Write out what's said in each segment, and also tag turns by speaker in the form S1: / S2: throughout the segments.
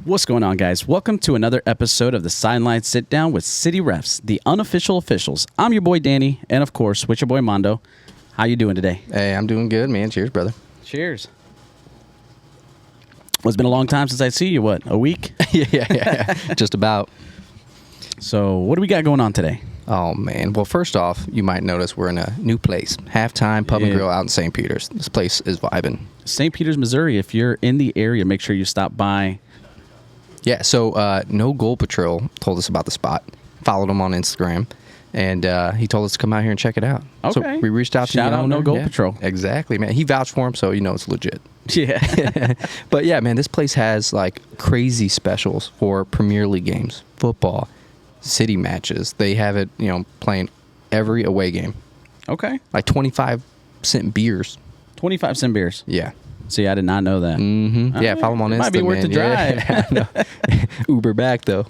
S1: What's going on, guys? Welcome to another episode of the Sideline Sitdown with City Refs, the unofficial officials. I'm your boy Danny, and of course, with your boy Mondo. How you doing today?
S2: Hey, I'm doing good, man. Cheers, brother.
S1: Cheers. Well, it's been a long time since I see you. What, a week?
S2: yeah. Just about.
S1: So, what do we got going on today?
S2: Oh, man. Well, first off, you might notice we're in a new place. Halftime Pub and Grill out in St. Peter's. This place is vibing.
S1: St. Peter's, Missouri. If you're in the area, make sure you stop by.
S2: Yeah, so No Goal Patrol told us about the spot. Followed him on Instagram. And he told us to come out here and check it out.
S1: Okay.
S2: So we reached out to
S1: Shout out No Goal Patrol.
S2: Exactly, man. He vouched for him, so you know it's legit.
S1: Yeah.
S2: But yeah, man, this place has like crazy specials for Premier League games, football, city matches. They have it, playing every away game.
S1: Okay.
S2: Like 25-cent beers.
S1: 25-cent beers.
S2: Yeah.
S1: See, I did not know that.
S2: Mm-hmm. Yeah, follow him on Insta,
S1: might be worth the drive.
S2: Yeah. Uber back, though.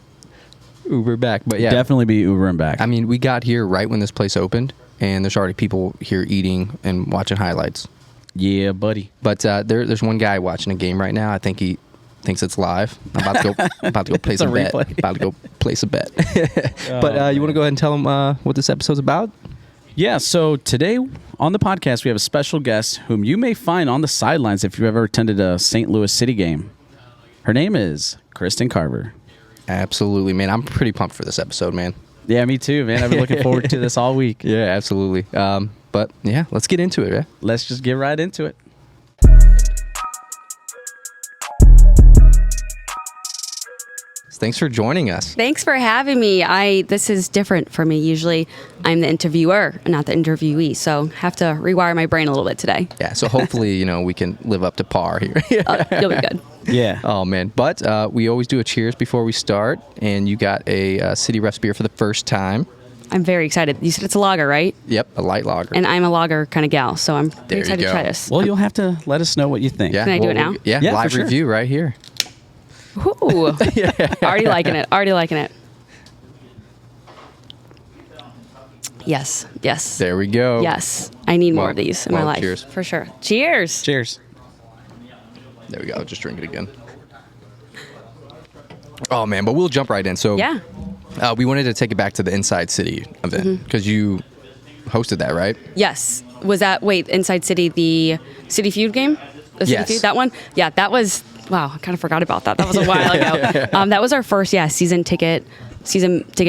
S2: Uber back. But yeah.
S1: Definitely be Ubering back.
S2: I mean, we got here right when this place opened, and there's already people here eating and watching highlights.
S1: Yeah, buddy.
S2: But there's one guy watching a game right now. I think he thinks it's live. I'm about to go place a bet.
S1: Replay.
S2: About to go place a bet. But you want to go ahead and tell him what this episode's about?
S1: Yeah, so today on the podcast, we have a special guest whom you may find on the sidelines if you've ever attended a St. Louis City game. Her name is Kristen Carver.
S2: Absolutely, man. I'm pretty pumped for this episode, man.
S1: Yeah, me too, man. I've been looking forward to this all week.
S2: Yeah, absolutely. But yeah, let's get into it, right?
S1: Let's just get right into it.
S2: Thanks for joining us.
S3: Thanks for having me. This is different for me. Usually I'm the interviewer, not the interviewee, so have to rewire my brain a little bit today.
S2: Yeah, so hopefully, we can live up to par here.
S3: You'll be good.
S1: Yeah.
S2: Oh, man. But we always do a cheers before we start, and you got a City Refs beer for the first time.
S3: I'm very excited. You said it's a lager, right?
S2: Yep, a light lager.
S3: And I'm a lager kind of gal, so I'm very excited to try this.
S1: Well, you'll have to let us know what you think.
S2: Yeah,
S3: Can I do it now?
S2: Yeah,
S1: Yeah,
S2: live
S1: for sure.
S2: review right here.
S3: Ooh. Already liking it. Yes.
S2: There we go.
S3: Yes. I need more of these in my life.
S2: Cheers.
S3: For sure. Cheers.
S1: Cheers.
S2: There we go. Just drink it again. Oh, man, but we'll jump right in. So
S3: Yeah.
S2: we wanted to take it back to the Inside City event because you hosted that, right?
S3: Yes. Was that, Inside City, the City Feud game? The City
S2: Yes.
S3: Feud, that one? Yeah, that was, wow, I kind of forgot about that. That was a while ago. That was our first, season ticket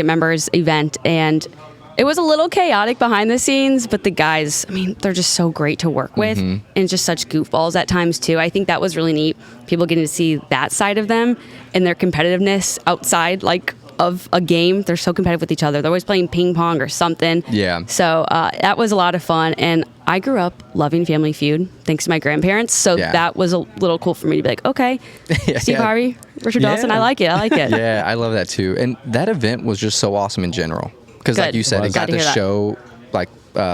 S3: members event. And it was a little chaotic behind the scenes, but the guys, they're just so great to work with and just such goofballs at times too. I think that was really neat. People getting to see that side of them and their competitiveness outside, of a game. They're so competitive with each other. They're always playing ping pong or something.
S2: Yeah.
S3: So that was a lot of fun. And I grew up loving Family Feud thanks to my grandparents. So that was a little cool for me to be like, okay, Steve Harvey, Richard Dawson, I like it.
S2: Yeah, I love that too. And that event was just so awesome in general. Because like you said, it got to show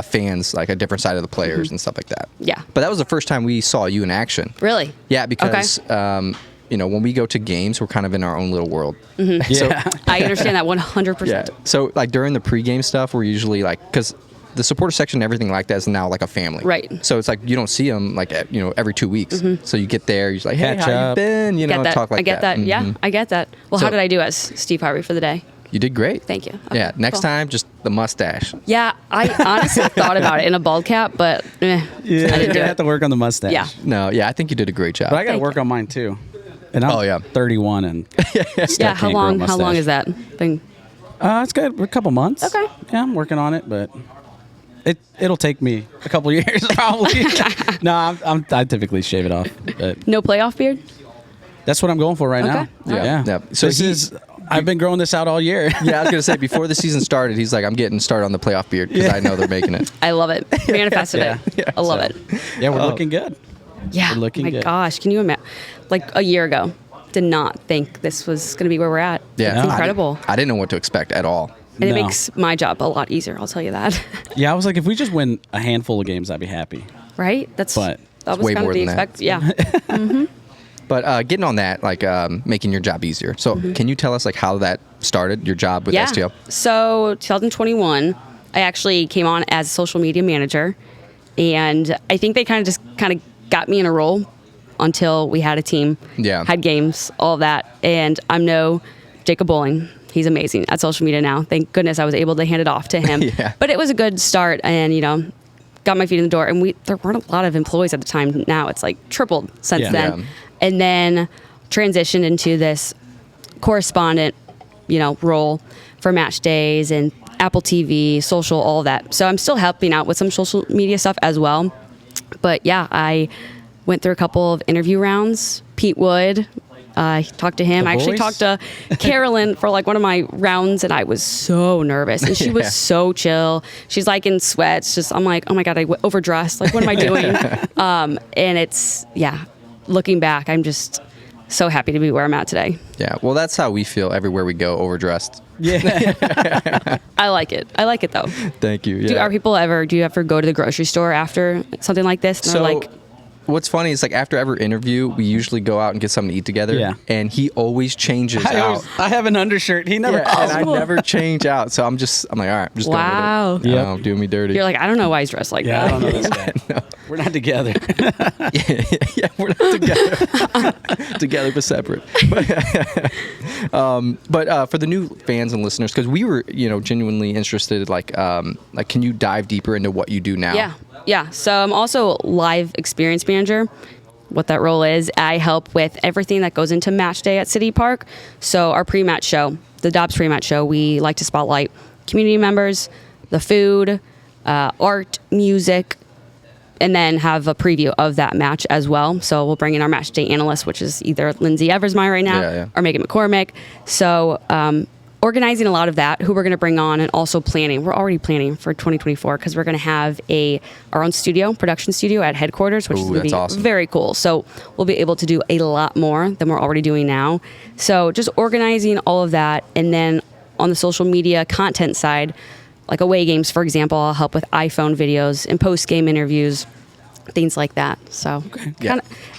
S2: fans a different side of the players and stuff like that.
S3: Yeah.
S2: But that was the first time we saw you in action.
S3: Really?
S2: Yeah, because when we go to games, we're kind of in our own little world.
S1: Yeah.
S2: So,
S3: I understand that 100%.
S2: yeah. So during the pregame stuff, we're usually because the supporter section and everything like that is now like a family.
S3: Right.
S2: So it's you don't see them every 2 weeks. So you get there, you're like, hey,
S1: Catch
S2: how
S1: up.
S2: you been?
S3: Get that.
S2: Talk like that.
S3: I get that. Yeah, I get that. Well,
S2: So-
S3: how did I do as Steve Harvey for the day?
S2: You did great.
S3: Thank you. Okay,
S2: Yeah. Next
S3: cool.
S2: time, just the mustache.
S3: Yeah, I honestly thought about it in a bald cap, but I
S1: Yeah,
S3: didn't
S1: you're
S3: do
S1: going to
S3: it.
S1: have to work on the mustache.
S3: Yeah.
S2: No, yeah, I think you did a great job.
S1: But I got to
S3: Thank
S1: work
S3: you.
S1: on mine too. And I'm 31 and
S3: Yeah, how long is that thing?
S1: It's good. A couple months.
S3: Okay.
S1: Yeah, I'm working on it, but it'll take me a couple years probably. No, I typically shave it off. But
S3: No playoff beard?
S1: that's what I'm going for right now.
S3: Okay.
S2: Yeah. So
S1: So I've been growing this out all year.
S2: Yeah, I was gonna say before the season started, he's like, I'm getting started on the playoff beard because I know they're making it.
S3: I love it. Manifested
S1: Yeah.
S3: it. I love it.
S1: Yeah, we're looking good.
S3: Yeah.
S1: We're looking
S3: my
S1: good.
S3: gosh, can you imagine? A year ago, did not think this was going to be where we're at.
S2: Yeah,
S3: It's incredible.
S2: I didn't know what to expect at all.
S3: And it
S1: No.
S3: makes my job a lot easier, I'll tell you that.
S1: Yeah, I was like, if we just win a handful of games, I'd be happy.
S3: Right?
S1: But
S3: that
S2: it's
S3: was
S2: way
S3: kind
S2: more
S3: of the
S2: than that.
S3: expect. Yeah.
S2: But getting on that, making your job easier. So can you tell us how that started, your job with STL?
S3: So 2021, I actually came on as a social media manager, and I think they kind of got me in a role until we had a team,
S2: Yeah.
S3: had games, all of that. And I'm no Jacob Bowling. He's amazing at social media now. Thank goodness I was able to hand it off to him.
S2: Yeah.
S3: But it was a good start, and got my feet in the door. And there weren't a lot of employees at the time. Now it's like tripled since
S1: Yeah.
S3: then.
S2: Yeah.
S3: And then transitioned into this correspondent, role for match days and Apple TV, social, all that. So I'm still helping out with some social media stuff as well. But yeah, I went through a couple of interview rounds. Pete Wood, I talked to him.
S1: The
S3: I actually
S1: voice?
S3: talked to Carolyn for like one of my rounds, and I was so nervous. And she was so chill. She's like in sweats. Just I'm like, oh my god, I overdressed. Like, what am I doing? And it's looking back, I'm just so happy to be where I'm at today.
S2: Yeah. Well, that's how we feel everywhere we go, overdressed.
S1: Yeah.
S3: I like it. I like it though.
S2: Thank you. Yeah.
S3: Do you ever go to the grocery store after something like this? And
S2: So,
S3: they're like,
S2: what's funny is like after every interview, we usually go out and get something to eat together.
S1: Yeah.
S2: And he always changes out.
S1: I have an undershirt. He never.
S2: Yeah, and I
S3: cool.
S2: never change out. So I'm like, all right, I'm just
S3: Wow.
S2: going with it.
S1: Yep.
S2: Doing me dirty.
S3: you're like, I don't know why he's dressed like
S1: Yeah, I
S3: that.
S1: don't know this guy. We're not together.
S2: Yeah, we're not together. Together but separate. But for the new fans and listeners, because we were, genuinely interested, like, can you dive deeper into what you do now?
S3: Yeah. So I'm also live experience manager. What that role is, I help with everything that goes into match day at City Park. So our pre-match show, the Dobbs pre-match show, we like to spotlight community members, the food, art, music, and then have a preview of that match as well. So we'll bring in our match day analyst, which is either Lindsay Eversmeyer right now or Megan McCormick. So organizing a lot of that, who we're going to bring on, and also planning. We're already planning for 2024 because we're going to have our own production studio at headquarters, which is going to be
S2: awesome.
S3: very cool. So we'll be able to do a lot more than we're already doing now. So just organizing all of that. And then on the social media content side, like away games, for example, I'll help with iPhone videos and post-game interviews, things like that. So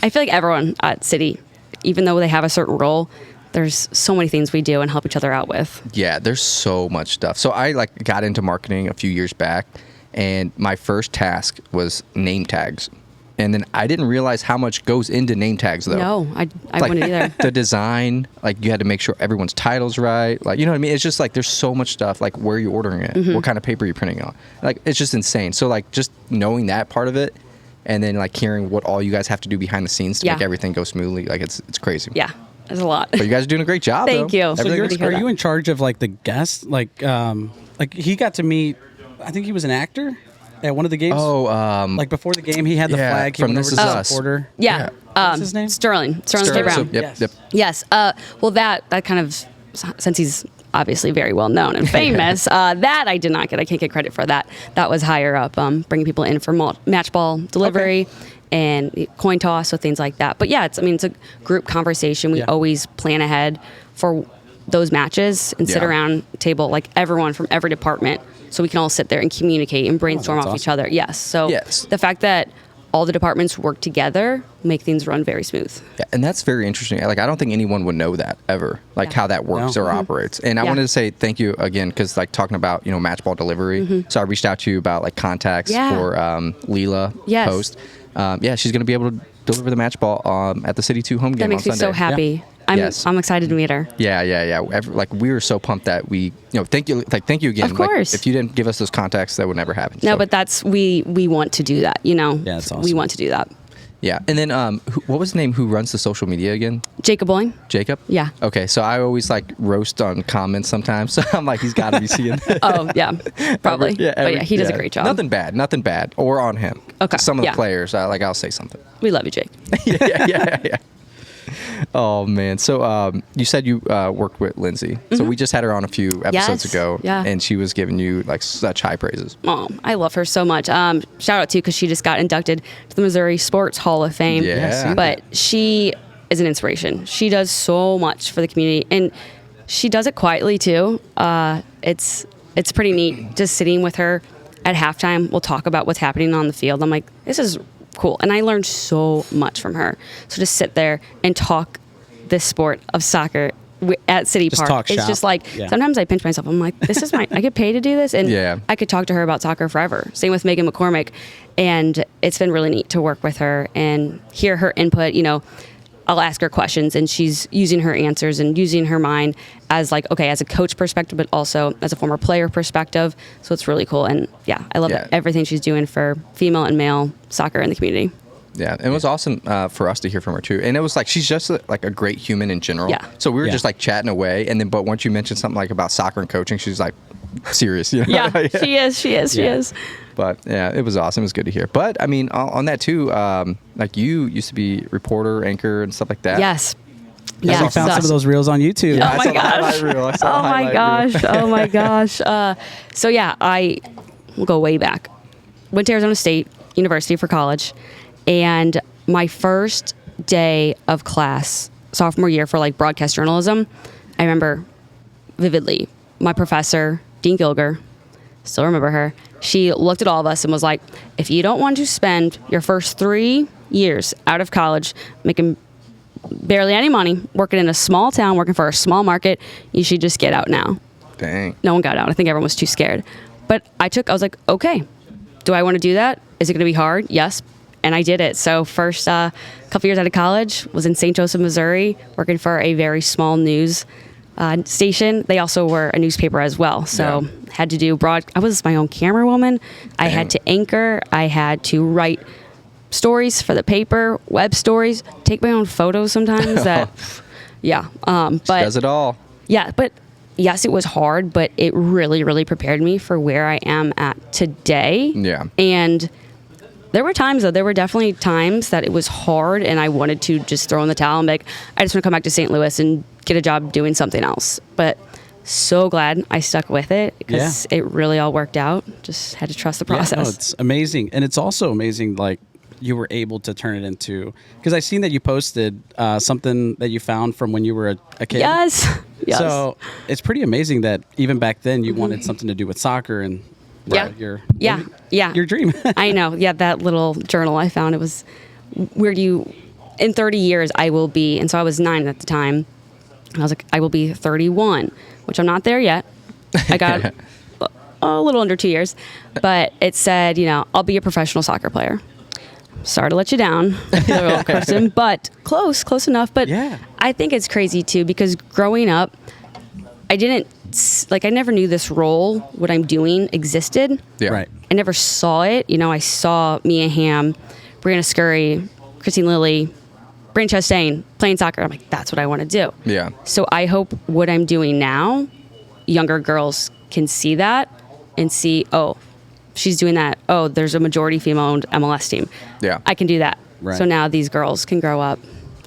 S3: I feel like everyone at City, even though they have a certain role, there's so many things we do and help each other out with.
S2: Yeah, there's so much stuff. So I got into marketing a few years back, and my first task was name tags. And then I didn't realize how much goes into name tags, though.
S3: No, I wouldn't either.
S2: The design, you had to make sure everyone's title's right. You know what I mean? It's just there's so much stuff, where are you ordering it?
S3: Mm-hmm.
S2: What kind of paper are you printing on? It's just insane. So just knowing that part of it, and then hearing what all you guys have to do behind the scenes to make everything go smoothly, it's crazy.
S3: Yeah, there's a lot.
S2: But you guys are doing a great job.
S3: Thank
S2: though.
S3: you.
S1: So
S2: Everything looks
S1: are
S2: great.
S1: you in charge of the guests? He got to meet. I think he was an actor at one of the games.
S2: Oh,
S1: before the game, he had the flag. He
S2: from
S1: went
S2: This
S1: over
S2: Is
S1: to the
S2: Us.
S1: supporter.
S3: Yeah.
S1: What's his name?
S3: Sterling J.
S2: Sterling,
S3: Brown.
S2: so- yep.
S3: Yes. Well, that kind of, since he's obviously very well known and famous, that I did not get. I can't get credit for that. That was higher up, bringing people in for match ball delivery and coin toss, so things like that. But yeah, it's a group conversation. We always plan ahead for those matches and sit around a table, everyone from every department, so we can all sit there and communicate and brainstorm off each other. Yes. So the fact that all the departments work together make things run very smooth.
S2: Yeah, and that's very interesting. I don't think anyone would know that ever, how that works or operates. And I wanted to say thank you again, because talking about match ball delivery. So I reached out to you about contacts for Leela Post. She's going to be able to deliver the match ball at the City 2 home game
S3: That makes
S2: on
S3: me
S2: Sunday.
S3: so happy. I'm excited to meet her.
S2: Yeah. We were so pumped that we, thank you again.
S3: Of course.
S2: If you didn't give us those contacts, that would never happen.
S3: No,
S2: So,
S3: but that's we want to do that.
S1: Yeah, that's awesome.
S3: We want to do that.
S2: yeah. And then, what was the name? Who runs the social media again?
S3: Jacob Bowling.
S2: Jacob.
S3: Yeah.
S2: Okay, so I always roast on comments sometimes. So I'm he's got to be seeing this.
S3: Oh yeah, probably. But he does a great job.
S2: Nothing bad, or on him.
S3: Okay,
S2: Just some of the
S3: yeah.
S2: players, I'll say something.
S3: We love you, Jake.
S2: yeah. Oh man, so you said you worked with Lindsay. So we just had her on a few episodes
S3: Yes,
S2: ago,
S3: yeah.
S2: and she was giving you such high praises.
S3: Oh, I love her so much. Shout out to, because she just got inducted to the Missouri Sports Hall of Fame.
S2: Yeah.
S3: But she is an inspiration. She does so much for the community, and she does it quietly too. It's pretty neat just sitting with her at halftime. We'll talk about what's happening on the field. I'm like, this is cool, and I learned so much from her. So just sit there and talk this sport of soccer at City
S1: Just
S3: Park.
S1: talk
S3: It's
S1: shop.
S3: just like
S1: Yeah.
S3: sometimes I pinch myself. I'm like, this is I get paid to do this, and
S2: Yeah.
S3: I could talk to her about soccer forever. Same with Megan McCormick, and it's been really neat to work with her and hear her input. I'll ask her questions, and she's using her answers and using her mind as as a coach perspective, but also as a former player perspective. So it's really cool, and I love everything she's doing for female and male soccer in the community.
S2: Yeah, and it was awesome for us to hear from her too. And it was like she's just like a great human in general.
S3: Yeah.
S2: So we were
S1: Yeah.
S2: just like chatting away, and then but once you mentioned something like about soccer and coaching, she's like serious. You know?
S3: Yeah, she is.
S2: But yeah, it was awesome. It was good to hear. But I mean, on that too, like you used to be reporter, anchor, and stuff like that.
S3: Yes.
S1: I
S3: Yeah.
S1: found some of those reels on YouTube.
S2: Yeah,
S3: Oh
S2: I
S3: my
S2: saw the
S3: gosh.
S2: highlight reel. I saw the
S3: Oh my
S2: highlight
S3: gosh.
S2: reel.
S3: Oh my gosh. So yeah, we'll go way back. Went to Arizona State University for college, and my first day of class, sophomore year for broadcast journalism, I remember vividly. My professor, Dean Gilger, still remember her. She looked at all of us and was like, if you don't want to spend your first 3 years out of college making barely any money, working in a small town, working for a small market, you should just get out now.
S2: Dang.
S3: No one got out. I think everyone was too scared. But I was like, okay, do I want to do that? Is it going to be hard? Yes. And I did it. So first couple years out of college, was in St. Joseph, Missouri, working for a very small news station. They also were a newspaper as well. So had to do I was my own camera woman. I had to anchor. I had to write stories for the paper, web stories, take my own photos sometimes. But
S2: Does it all.
S3: yeah, but yes, it was hard, but it really, really prepared me for where I am at today.
S2: Yeah.
S3: And there were definitely times that it was hard and I wanted to just throw in the towel and be like, I just want to come back to St. Louis and get a job doing something else. But so glad I stuck with it because it really all worked out. Just had to trust the process.
S1: Yeah, no, it's amazing. And it's also amazing, like, you were able to turn it into, because I seen that you posted something that you found from when you were a kid.
S3: Yes.
S1: So it's pretty amazing that even back then you wanted something to do with soccer and your dream.
S3: I know. Yeah, that little journal I found, it was where in 30 years I will be, and so I was 9 at the time. And I was like, I will be 31, which I'm not there yet. I got a little under 2 years, but it said, I'll be a professional soccer player. Sorry to let you down, little Kristen, but close enough. But I think it's crazy too, because growing up, I never knew this role, what I'm doing, existed.
S2: Yeah.
S1: Right.
S3: I never saw it. I saw Mia Hamm, Brianna Scurry, Christine Lilly, Brandon Chastain playing soccer. I'm like, that's what I want to do.
S2: Yeah.
S3: So I hope what I'm doing now, younger girls can see that and see, oh, she's doing that. Oh, there's a majority female-owned MLS team.
S2: Yeah.
S3: I can do that.
S1: Right.
S3: So now these girls can grow up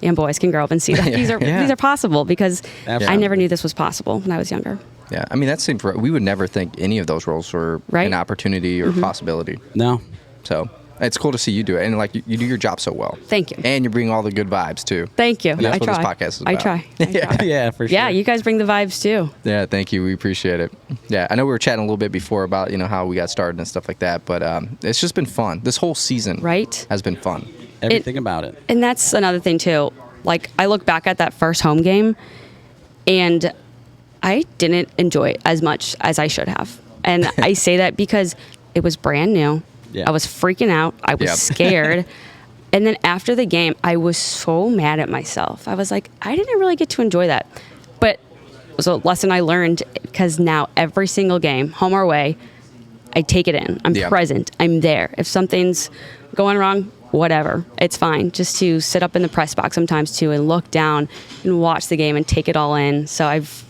S3: and boys can grow up and see that these are possible, because I never knew this was possible when I was younger.
S2: Yeah. I mean, that seemed we would never think any of those roles were an opportunity or possibility.
S1: No.
S2: So it's cool to see you do it, and like you do your job so well.
S3: Thank you.
S2: And you bring all the good vibes too.
S3: Thank you.
S2: And that's
S3: I
S2: what
S3: try.
S2: this podcast is
S3: I
S2: about.
S3: try.
S1: Yeah, for sure.
S3: Yeah, you guys bring the vibes too.
S2: Yeah, thank you. We appreciate it. Yeah, I know we were chatting a little bit before about how we got started and stuff like that, but it's just been fun. This whole season has been fun.
S1: Everything about it.
S3: And that's another thing too. Like, I look back at that first home game, and I didn't enjoy it as much as I should have. And I say that because it was brand new.
S1: Yeah.
S3: I was freaking out. I was scared. And then after the game, I was so mad at myself. I was like, I didn't really get to enjoy that. But it was a lesson I learned, because now every single game, home or away, I take it in. I'm present. I'm there. If something's going wrong, whatever, it's fine. Just to sit up in the press box sometimes too and look down and watch the game and take it all in. So I've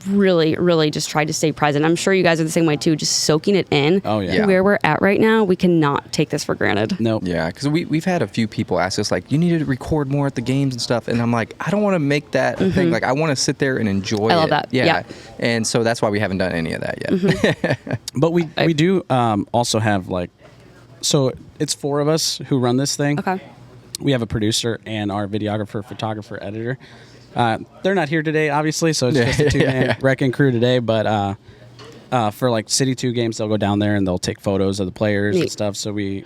S3: really, really just tried to stay present. I'm sure you guys are the same way too, just soaking it in.
S1: Oh, yeah.
S3: Where we're at right now, we cannot take this for granted.
S1: Nope.
S2: Yeah, because we've had a few people ask us, like, you need to record more at the games and stuff. And I'm like, I don't want to make that a thing. Like, I want to sit there and enjoy it.
S3: I love that. Yeah.
S2: And so that's why we haven't done any of that yet.
S1: But we do also have, like, so it's 4 of us who run this thing.
S3: Okay.
S1: We have a producer and our videographer, photographer, editor. They're not here today, obviously, so it's just a 2-man wrecking crew today. But for like City 2 games, they'll go down there and they'll take photos of the players and stuff. So we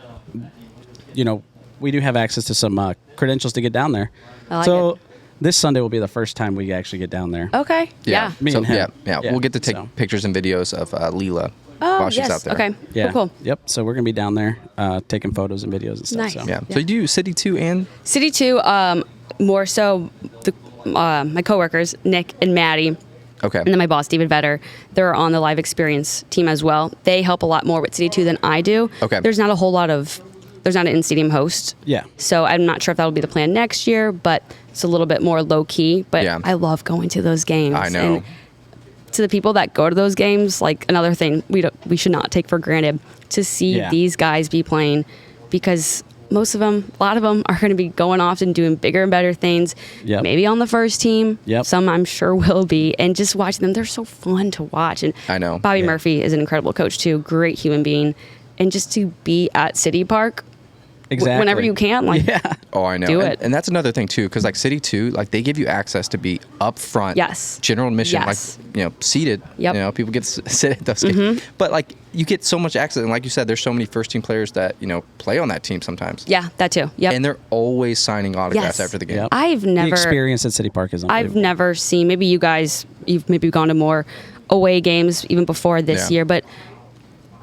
S1: do have access to some credentials to get down there.
S3: I like it.
S1: this Sunday will be the first time we actually get down there.
S3: Okay. Yeah.
S1: Me
S2: So,
S1: and him.
S2: yeah. We'll get to take pictures and videos of Leela while she's out there.
S3: Okay.
S1: Yeah.
S3: Cool.
S1: Yep. So we're gonna be down there taking photos and videos and stuff.
S3: Nice.
S1: So.
S2: Yeah. So you do City 2 and
S3: City 2, more so my coworkers, Nick and Maddie,
S2: okay.
S3: and then my boss, David Vetter, they're on the live experience team as well. They help a lot more with City 2 than I do.
S2: Okay.
S3: There's not an in-stadium host.
S1: Yeah.
S3: So I'm not sure if that'll be the plan next year, but it's a little bit more low-key. But
S2: Yeah.
S3: I love going to those games.
S2: I know.
S3: And to the people that go to those games, like another thing we should not take for granted, to see these guys be playing, because a lot of them are going to be going off and doing bigger and better things.
S1: Yep.
S3: Maybe on the first team.
S1: Yep.
S3: Some I'm sure will be. And just watching them, they're so fun to watch. And
S2: I know.
S3: Bobby Murphy is an incredible coach too, great human being. And just to be at City Park
S1: Exactly.
S3: whenever you can, like,
S2: Oh, I know.
S3: do
S2: and,
S3: it.
S2: and that's another thing too, because like City 2, like they give you access to be up front.
S3: Yes.
S2: General admission,
S3: Yes.
S2: like seated.
S3: Yep.
S2: People get to sit at those games. But like you get so much access, and like you said, there's so many first team players that play on that team sometimes.
S3: yeah, that too. Yep.
S2: And they're always signing autographs
S3: Yes.
S2: after the game.
S1: Yep.
S3: I've
S1: The
S3: never
S1: experience at City Park is
S3: I've
S1: unbelievable.
S3: never seen, maybe you guys, you've maybe gone to more away games even before this
S2: Yeah.
S3: year, but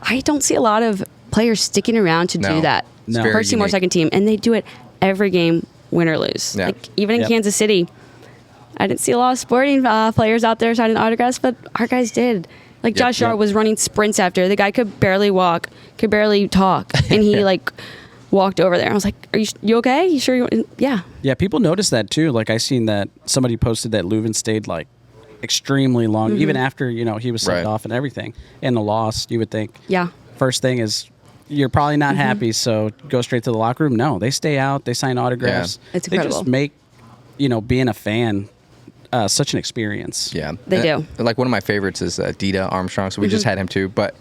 S3: I don't see a lot of players sticking around to
S2: No.
S3: do that.
S2: It's
S1: No.
S2: very
S3: First team or
S2: unique.
S3: second team, and they do it every game, win or lose.
S2: Yeah.
S3: Like even in
S1: Yep.
S3: Kansas City, I didn't see a lot of sporting players out there signing autographs, but our guys did. Like
S2: Yep,
S3: Josh Shaw
S2: yep.
S3: was running sprints after. The guy could barely walk, could barely talk, and he like walked over there. I was like, "Are you okay? You sure you?" Yeah.
S1: Yeah, people noticed that too. Like I seen that somebody posted that Leuven stayed like extremely long, even after he was subbed
S2: Right.
S1: off and everything, and the loss. You would think,
S3: Yeah.
S1: first thing is you're probably not happy, so go straight to the locker room. No, they stay out, they sign autographs.
S3: Yeah. It's
S1: They
S3: incredible.
S1: just make being a fan such an experience.
S2: Yeah.
S3: They
S2: And,
S3: do.
S2: Like one of my favorites is Dita Armstrong. So we just had him too. But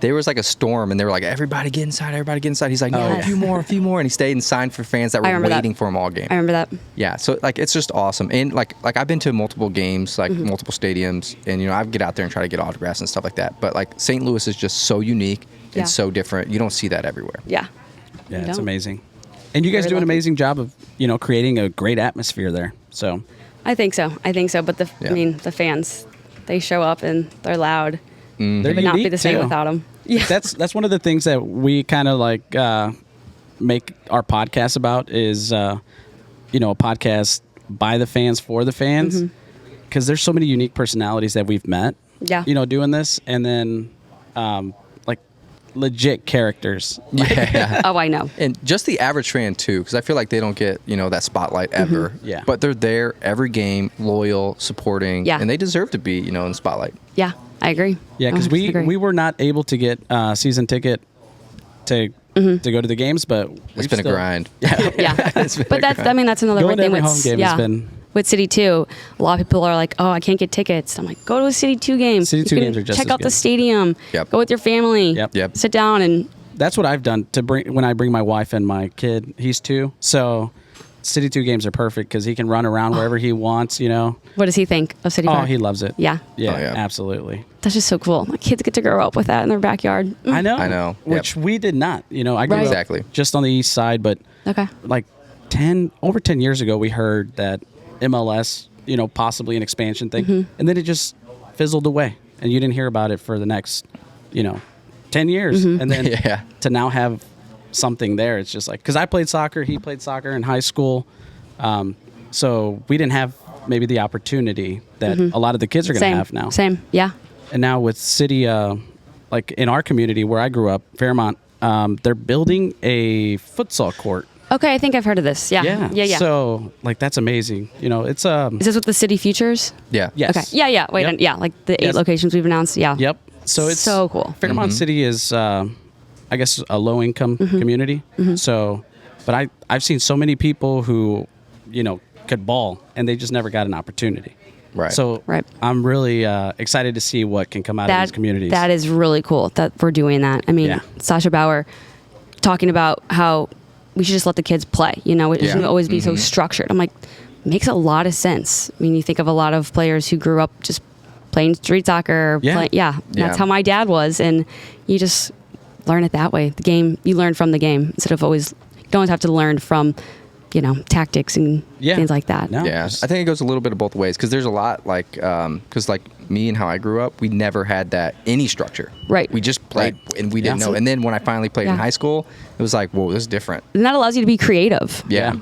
S2: there was like a storm and they were like, everybody get inside, everybody get inside. He's like, no,
S3: Yes.
S2: a few more. And he stayed and signed for fans that
S3: I
S2: were
S3: remember that.
S2: waiting for him all game.
S3: I remember that.
S2: Yeah, so like it's just awesome, and like I've been to multiple games, like multiple stadiums, and I get out there and try to get autographs and stuff like that. But like St. Louis is just so unique
S3: Yeah.
S2: and so different. You don't see that everywhere.
S3: Yeah.
S1: Yeah,
S3: You
S1: it's
S3: don't.
S1: amazing. And you guys
S3: Very
S1: do an
S3: lucky.
S1: amazing job of creating a great atmosphere there. So
S3: I think so. But
S2: Yeah.
S3: I mean, the fans, they show up and they're loud.
S1: they're
S3: It would not be
S1: unique,
S3: the same
S1: too.
S3: without them. Yeah.
S1: That's one of the things that we kind of like make our podcast about is a podcast by the fans for the fans, because there's so many unique personalities that we've met
S3: Yeah.
S1: doing this, and then like legit characters.
S2: Yeah.
S3: Oh, I know.
S2: And just the average fan too, because I feel like they don't get that spotlight ever.
S1: Yeah.
S2: But they're there every game, loyal, supporting.
S3: Yeah.
S2: And they deserve to be in the spotlight.
S3: Yeah, I agree.
S1: Yeah, because
S3: 100% agree.
S1: we were not able to get season ticket to go to the games, but
S2: It's been a grind.
S3: Yeah.
S2: It's been
S3: But
S2: a
S3: that's,
S2: grind.
S3: I mean, that's another
S1: Going
S3: weird
S1: to
S3: thing
S1: every
S3: with,
S1: home game has been-
S3: with City 2. A lot of people are like, oh, I can't get tickets. I'm like, go to a City 2 game.
S1: City
S3: You
S1: 2
S3: can
S1: games are just
S3: check
S1: as
S3: out the
S1: good.
S3: stadium.
S2: Yep.
S3: Go with your family.
S1: Yep.
S3: Sit down and
S1: That's what I've done when I bring my wife and my kid. He's 2, so City 2 games are perfect because he can run around wherever he wants.
S3: what does he think of City
S1: Oh,
S3: Park?
S1: he loves it.
S3: Yeah.
S1: Yeah,
S2: Oh, yeah.
S1: absolutely.
S3: That's just so cool. My kids get to grow up with that in their backyard.
S1: I know.
S2: Yep.
S1: Which we did not. I grew
S3: Right.
S1: up
S2: Exactly.
S1: just on the east side, but
S3: Okay.
S1: like over 10 years ago, we heard that MLS, possibly an expansion thing, and then it just fizzled away, and you didn't hear about it for the next, 10 years, and then
S2: Yeah.
S1: to now have something there, it's just like, because I played soccer, he played soccer in high school, so we didn't have maybe the opportunity that a lot of the kids are going to
S3: Same.
S1: have now.
S3: Same. Yeah.
S1: And now with City, like in our community where I grew up, Fairmont, they're building a futsal court.
S3: Okay, I think I've heard of this. Yeah. Yeah.
S1: So like that's amazing. It's
S3: Is this with the City Futures?
S2: Yeah.
S1: yes.
S3: Okay. Yeah. Wait.
S1: Yep.
S3: Yeah. Like the 8
S1: Yes.
S3: locations we've announced. Yeah.
S1: Yep. So it's
S3: So cool.
S1: Fairmont City is, I guess, a low income community. So, but I've seen so many people who, could ball and they just never got an opportunity.
S2: Right.
S1: So
S3: Right.
S1: I'm really excited to see what can come out of these communities.
S3: That is really cool that we're doing that. I mean,
S1: Yeah.
S3: Sasha Bauer talking about how we should just let the kids play. It shouldn't always be so structured. I'm like, makes a lot of sense. I mean, you think of a lot of players who grew up just playing street soccer.
S1: Yeah.
S3: That's
S2: Yeah.
S3: how my dad was. And you just learn it that way. The game, you learn from the game instead of always, you don't always have to learn from tactics and things like that.
S1: No.
S2: Yeah, I think it goes a little bit of both ways because there's a lot like because like me and how I grew up, we never had that any structure.
S3: Right.
S2: We just played and we didn't know. And then when I finally played in high school, it was like, whoa, this is different.
S3: And that allows you to be creative.
S2: Yeah.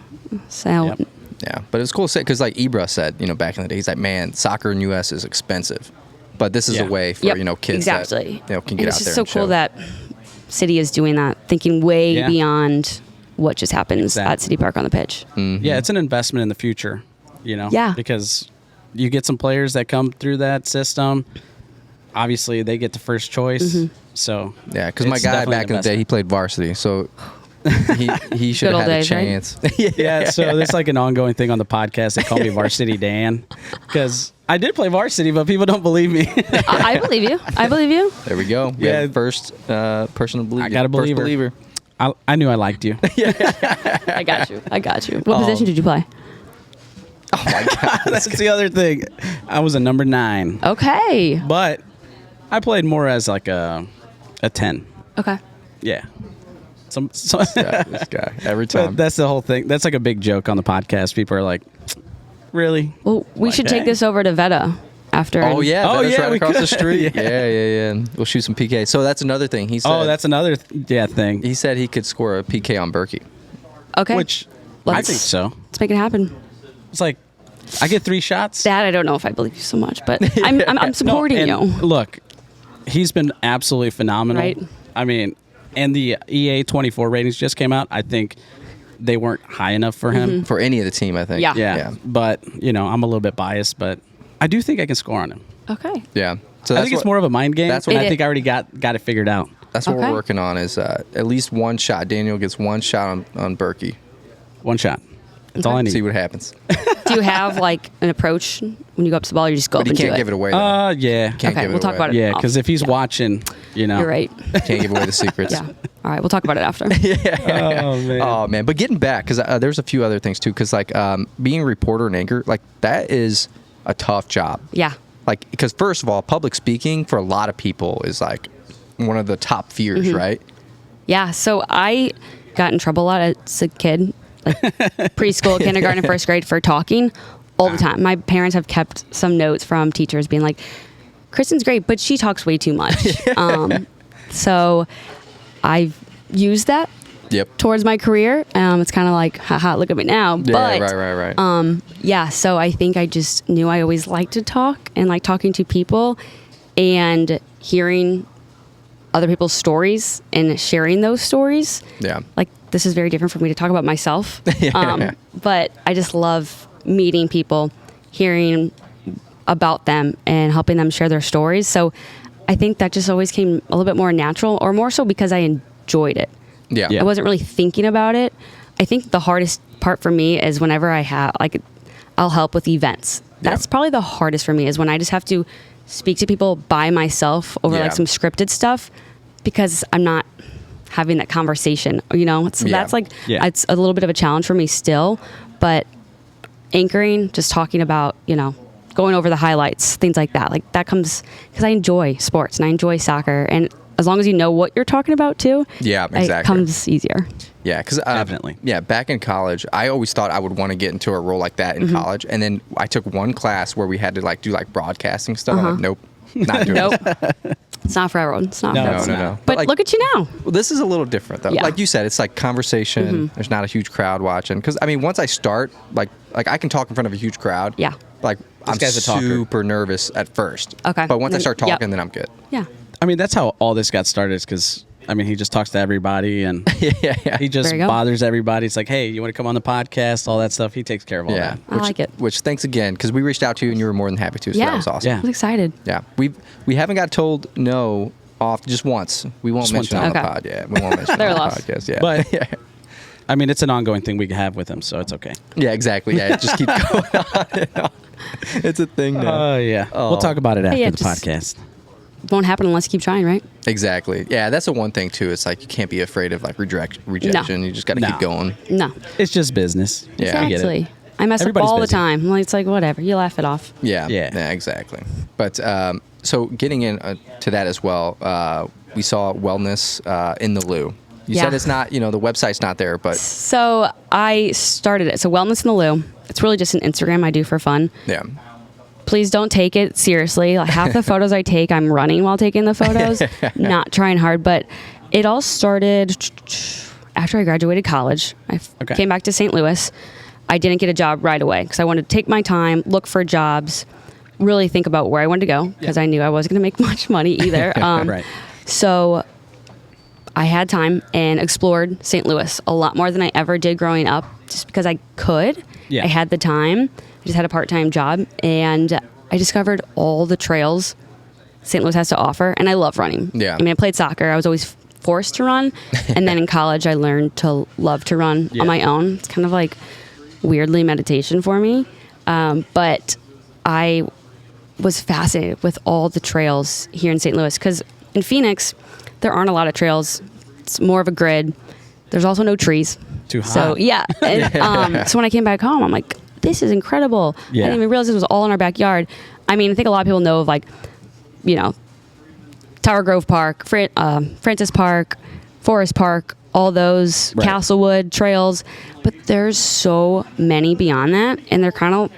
S3: So.
S2: Yeah, but it's cool because like Ibra said, back in the day, he's like, man, soccer in U.S. is expensive, but this is a way for kids that can get out there.
S3: It's just so cool that City is doing that, thinking way beyond what just happens at City Park on the pitch.
S2: Mm-hmm.
S1: Yeah, it's an investment in the future,
S3: Yeah.
S1: because you get some players that come through that system. Obviously, they get the first choice. So
S2: yeah, because my guy back in the day, he played varsity, so he should have had a chance.
S3: Right?
S1: Yeah, so there's like an ongoing thing on the podcast. They call me Varsity Dan because I did play varsity, but people don't believe me.
S3: I believe you. I believe you.
S2: There we go. We have the first person to believe.
S1: I got to believe
S2: first believer.
S1: I knew I liked you.
S3: I got you. What position did you play?
S2: Oh my God,
S1: That's the other thing. I was a number 9.
S3: Okay.
S1: But I played more as like a 10.
S3: Okay.
S1: Yeah.
S2: This guy every time.
S1: But that's the whole thing. That's like a big joke on the podcast. People are like, really?
S3: Well, we should take this over to Veta after.
S2: Oh yeah, Veta's right across
S1: could.
S2: the street. yeah. We'll shoot some PK. So that's another thing. He said.
S1: That's another thing.
S2: He said he could score a PK on Berkey.
S3: Okay.
S1: Which I think so.
S3: Let's make it happen.
S1: It's like I get 3 shots.
S3: That I don't know if I believe you so much, but I'm supporting you.
S1: Look, he's been absolutely phenomenal.
S3: Right.
S1: I mean, and the EA 24 ratings just came out. I think they weren't high enough for him.
S2: For any of the team, I think.
S3: Yeah.
S1: But, I'm a little bit biased, but I do think I can score on him.
S3: Okay.
S2: Yeah. So
S1: I think it's more of a mind game.
S2: That's what
S1: I think I already got it figured out.
S2: That's what we're working on is at least one shot. Daniel gets one shot on Berkey.
S1: 1 shot. That's all I need.
S2: See what happens.
S3: Do you have like an approach when you go up to the ball? You just go
S2: But
S3: up
S2: he
S3: and do
S2: can't
S3: it.
S2: give it away. Though.
S1: Yeah.
S2: Can't give it
S3: we'll talk
S2: away.
S3: about it.
S1: Yeah, because if he's watching,
S3: You're right.
S2: Can't give away the secrets.
S3: Yeah. All right, we'll talk about it after.
S1: Oh, man.
S2: Oh man, but getting back because there's a few other things too. Because like being a reporter and anchor, like that is a tough job.
S3: Yeah.
S2: Like because first of all, public speaking for a lot of people is like one of the top fears, right?
S3: Yeah. So I got in trouble a lot as a kid, like preschool, kindergarten, and first grade for talking all the time. My parents have kept some notes from teachers being like, Kristen's great, but she talks way too much. So I've used that towards my career. It's kind of like, haha, look at me now.
S2: Yeah,
S3: but,
S2: right.
S3: Yeah, so I think I just knew I always liked to talk and like talking to people and hearing other people's stories and sharing those stories.
S2: Yeah.
S3: Like, this is very different for me to talk about myself. But I just love meeting people, hearing about them and helping them share their stories. So I think that just always came a little bit more natural, or more so because I enjoyed it.
S2: Yeah.
S3: I wasn't really thinking about it. I think the hardest part for me is whenever I have, like, I'll help with events. That's probably the hardest for me, is when I just have to speak to people by myself over like some scripted stuff, because I'm not having that conversation, So that's like, it's a little bit of a challenge for me still. But anchoring, just talking about, going over the highlights, things like that. Like that comes because I enjoy sports and I enjoy soccer, and as long as you know what you're talking about too, it comes easier.
S2: Yeah, because
S1: definitely.
S2: Yeah, back in college, I always thought I would want to get into a role like that in college, and then I took one class where we had to like do like broadcasting stuff. I'm like, nope, not doing it.
S3: It's not for everyone. It's not for everyone.
S2: No.
S3: But
S2: like,
S3: look at you now.
S2: Well, this is a little different though. Like you said, it's like conversation. There's not a huge crowd watching. Because I mean, once I start, like I can talk in front of a huge crowd.
S3: Yeah.
S2: Like I'm super nervous at first.
S3: Okay.
S2: But once I start talking, then I'm good.
S3: Yeah.
S1: I mean, that's how all this got started, is because, I mean, he just talks to everybody, and he just bothers everybody. It's like, hey, you want to come on the podcast, all that stuff. He takes care of all that.
S3: I like it.
S2: Which, thanks again, because we reached out to you and you were more than happy to, so that was awesome.
S3: I was excited.
S2: Yeah. We haven't got told no off just once. We won't mention it on the pod. Yeah, we won't mention it on the podcast. Yeah.
S1: But, I mean, it's an ongoing thing we have with him, so it's okay.
S2: Yeah, exactly. Yeah, it just keeps going on and on. It's a thing now.
S1: We'll talk about it after the podcast.
S3: Won't happen unless you keep trying, right?
S2: Exactly. Yeah, that's the one thing too. It's like you can't be afraid of like rejection. You just got to keep going.
S3: No,
S1: it's just business.
S2: Yeah,
S3: exactly. I mess up all the time. Like, it's like whatever. You laugh it off.
S2: Yeah, exactly. But so getting in to that as well, we saw wellness in the Lou. You said it's not, the website's not there, but.
S3: So I started it. So Wellness in the Lou. It's really just an Instagram I do for fun.
S2: Yeah.
S3: Please don't take it seriously. Like, half the photos I take, I'm running while taking the photos, not trying hard. But it all started after I graduated college. I came back to St. Louis. I didn't get a job right away because I wanted to take my time, look for jobs, really think about where I wanted to go because I knew I wasn't going to make much money either.
S1: Right.
S3: So I had time and explored St. Louis a lot more than I ever did growing up just because I could.
S1: Yeah.
S3: I had the time. I just had a part-time job, and I discovered all the trails St. Louis has to offer, and I love running.
S2: Yeah.
S3: I mean, I played soccer. I was always forced to run, and then in college, I learned to love to run on my own. It's kind of like weirdly meditation for me, but I was fascinated with all the trails here in St. Louis because in Phoenix, there aren't a lot of trails. It's more of a grid. There's also no trees.
S1: Too hot.
S3: So, yeah. And, so when I came back home, I'm like, this is incredible.
S1: Yeah.
S3: I didn't even realize this was all in our backyard. I mean, I think a lot of people know of, like, Tower Grove Park, Francis Park, Forest Park, all those, Castlewood trails. But there's so many beyond that, and they're kind of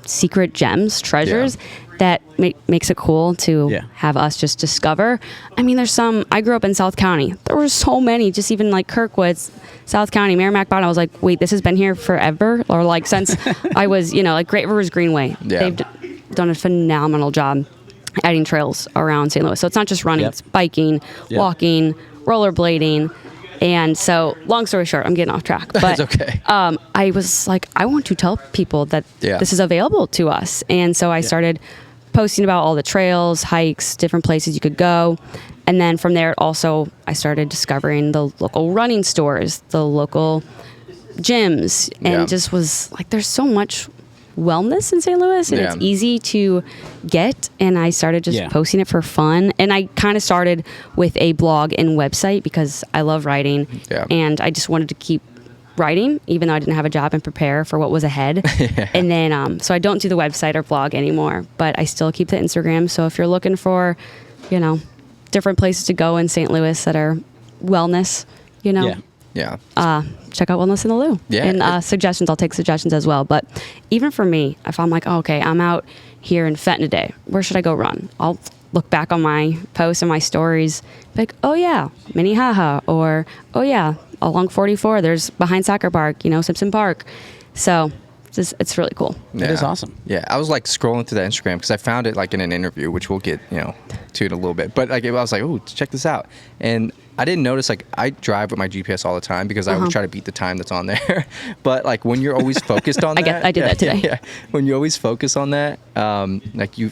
S3: secret gems, treasures that makes it cool to have us just discover. I mean, there's some. I grew up in South County. There were so many, just even like Kirkwood, South County, Merrimack Bottom. I was like, wait, this has been here forever, or like since I was, like Great Rivers Greenway.
S2: Yeah.
S3: They've done a phenomenal job adding trails around St. Louis. So it's not just running; it's biking, walking, rollerblading. And so, long story short, I'm getting off track. But
S2: That's okay.
S3: I was like, I want to tell people that this is available to us. And so I started posting about all the trails, hikes, different places you could go. And then from there, also, I started discovering the local running stores, the local gyms, and just was like, there's so much wellness in St. Louis, and it's easy to get. And I started just posting it for fun. And I kind of started with a blog and website because I love writing, and I just wanted to keep writing, even though I didn't have a job, and prepare for what was ahead. And then, so I don't do the website or blog anymore, but I still keep the Instagram. So if you're looking for, different places to go in St. Louis that are wellness, check out Wellness in the Lou.
S2: Yeah.
S3: And suggestions, I'll take suggestions as well. But even for me, if I'm like, I'm out here in Fenton today, where should I go run? I'll look back on my posts and my stories, like, Minnehaha, or, along 44, there's behind Soccer Park, Simpson Park. So it's really cool.
S1: It is awesome.
S2: Yeah, I was like scrolling through that Instagram because I found it like in an interview, which we'll get to in a little bit. But like I was like, oh, check this out, and I didn't notice, like, I drive with my GPS all the time because I always try to beat the time that's on there. But like when you're always focused on that,
S3: I did that today.
S2: Yeah, when you always focus on that, like you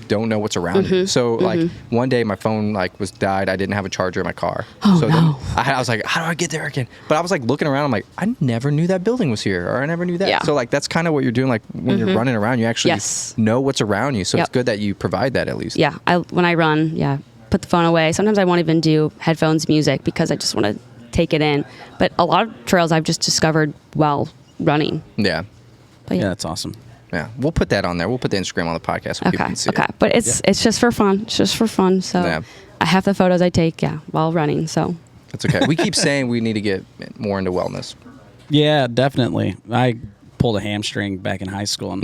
S2: don't know what's around you. So like one day my phone was died. I didn't have a charger in my car. So then I was like, how do I get there again? But I was like looking around. I'm like, I never knew that building was here, or I never knew that.
S3: Yeah.
S2: So like that's kind of what you're doing. Like when you're running around, you actually know what's around you. So it's good that you provide that at least.
S3: Yeah, when I run, put the phone away. Sometimes I won't even do headphones music because I just want to take it in. But a lot of trails I've just discovered while running.
S2: Yeah.
S3: But
S1: yeah, that's awesome.
S2: Yeah, we'll put that on there. We'll put the Instagram on the podcast so people can see it.
S3: But it's just for fun. It's just for fun. So I have the photos I take, while running. So
S2: that's okay. We keep saying we need to get more into wellness.
S1: Yeah, definitely. I pulled a hamstring back in high school. And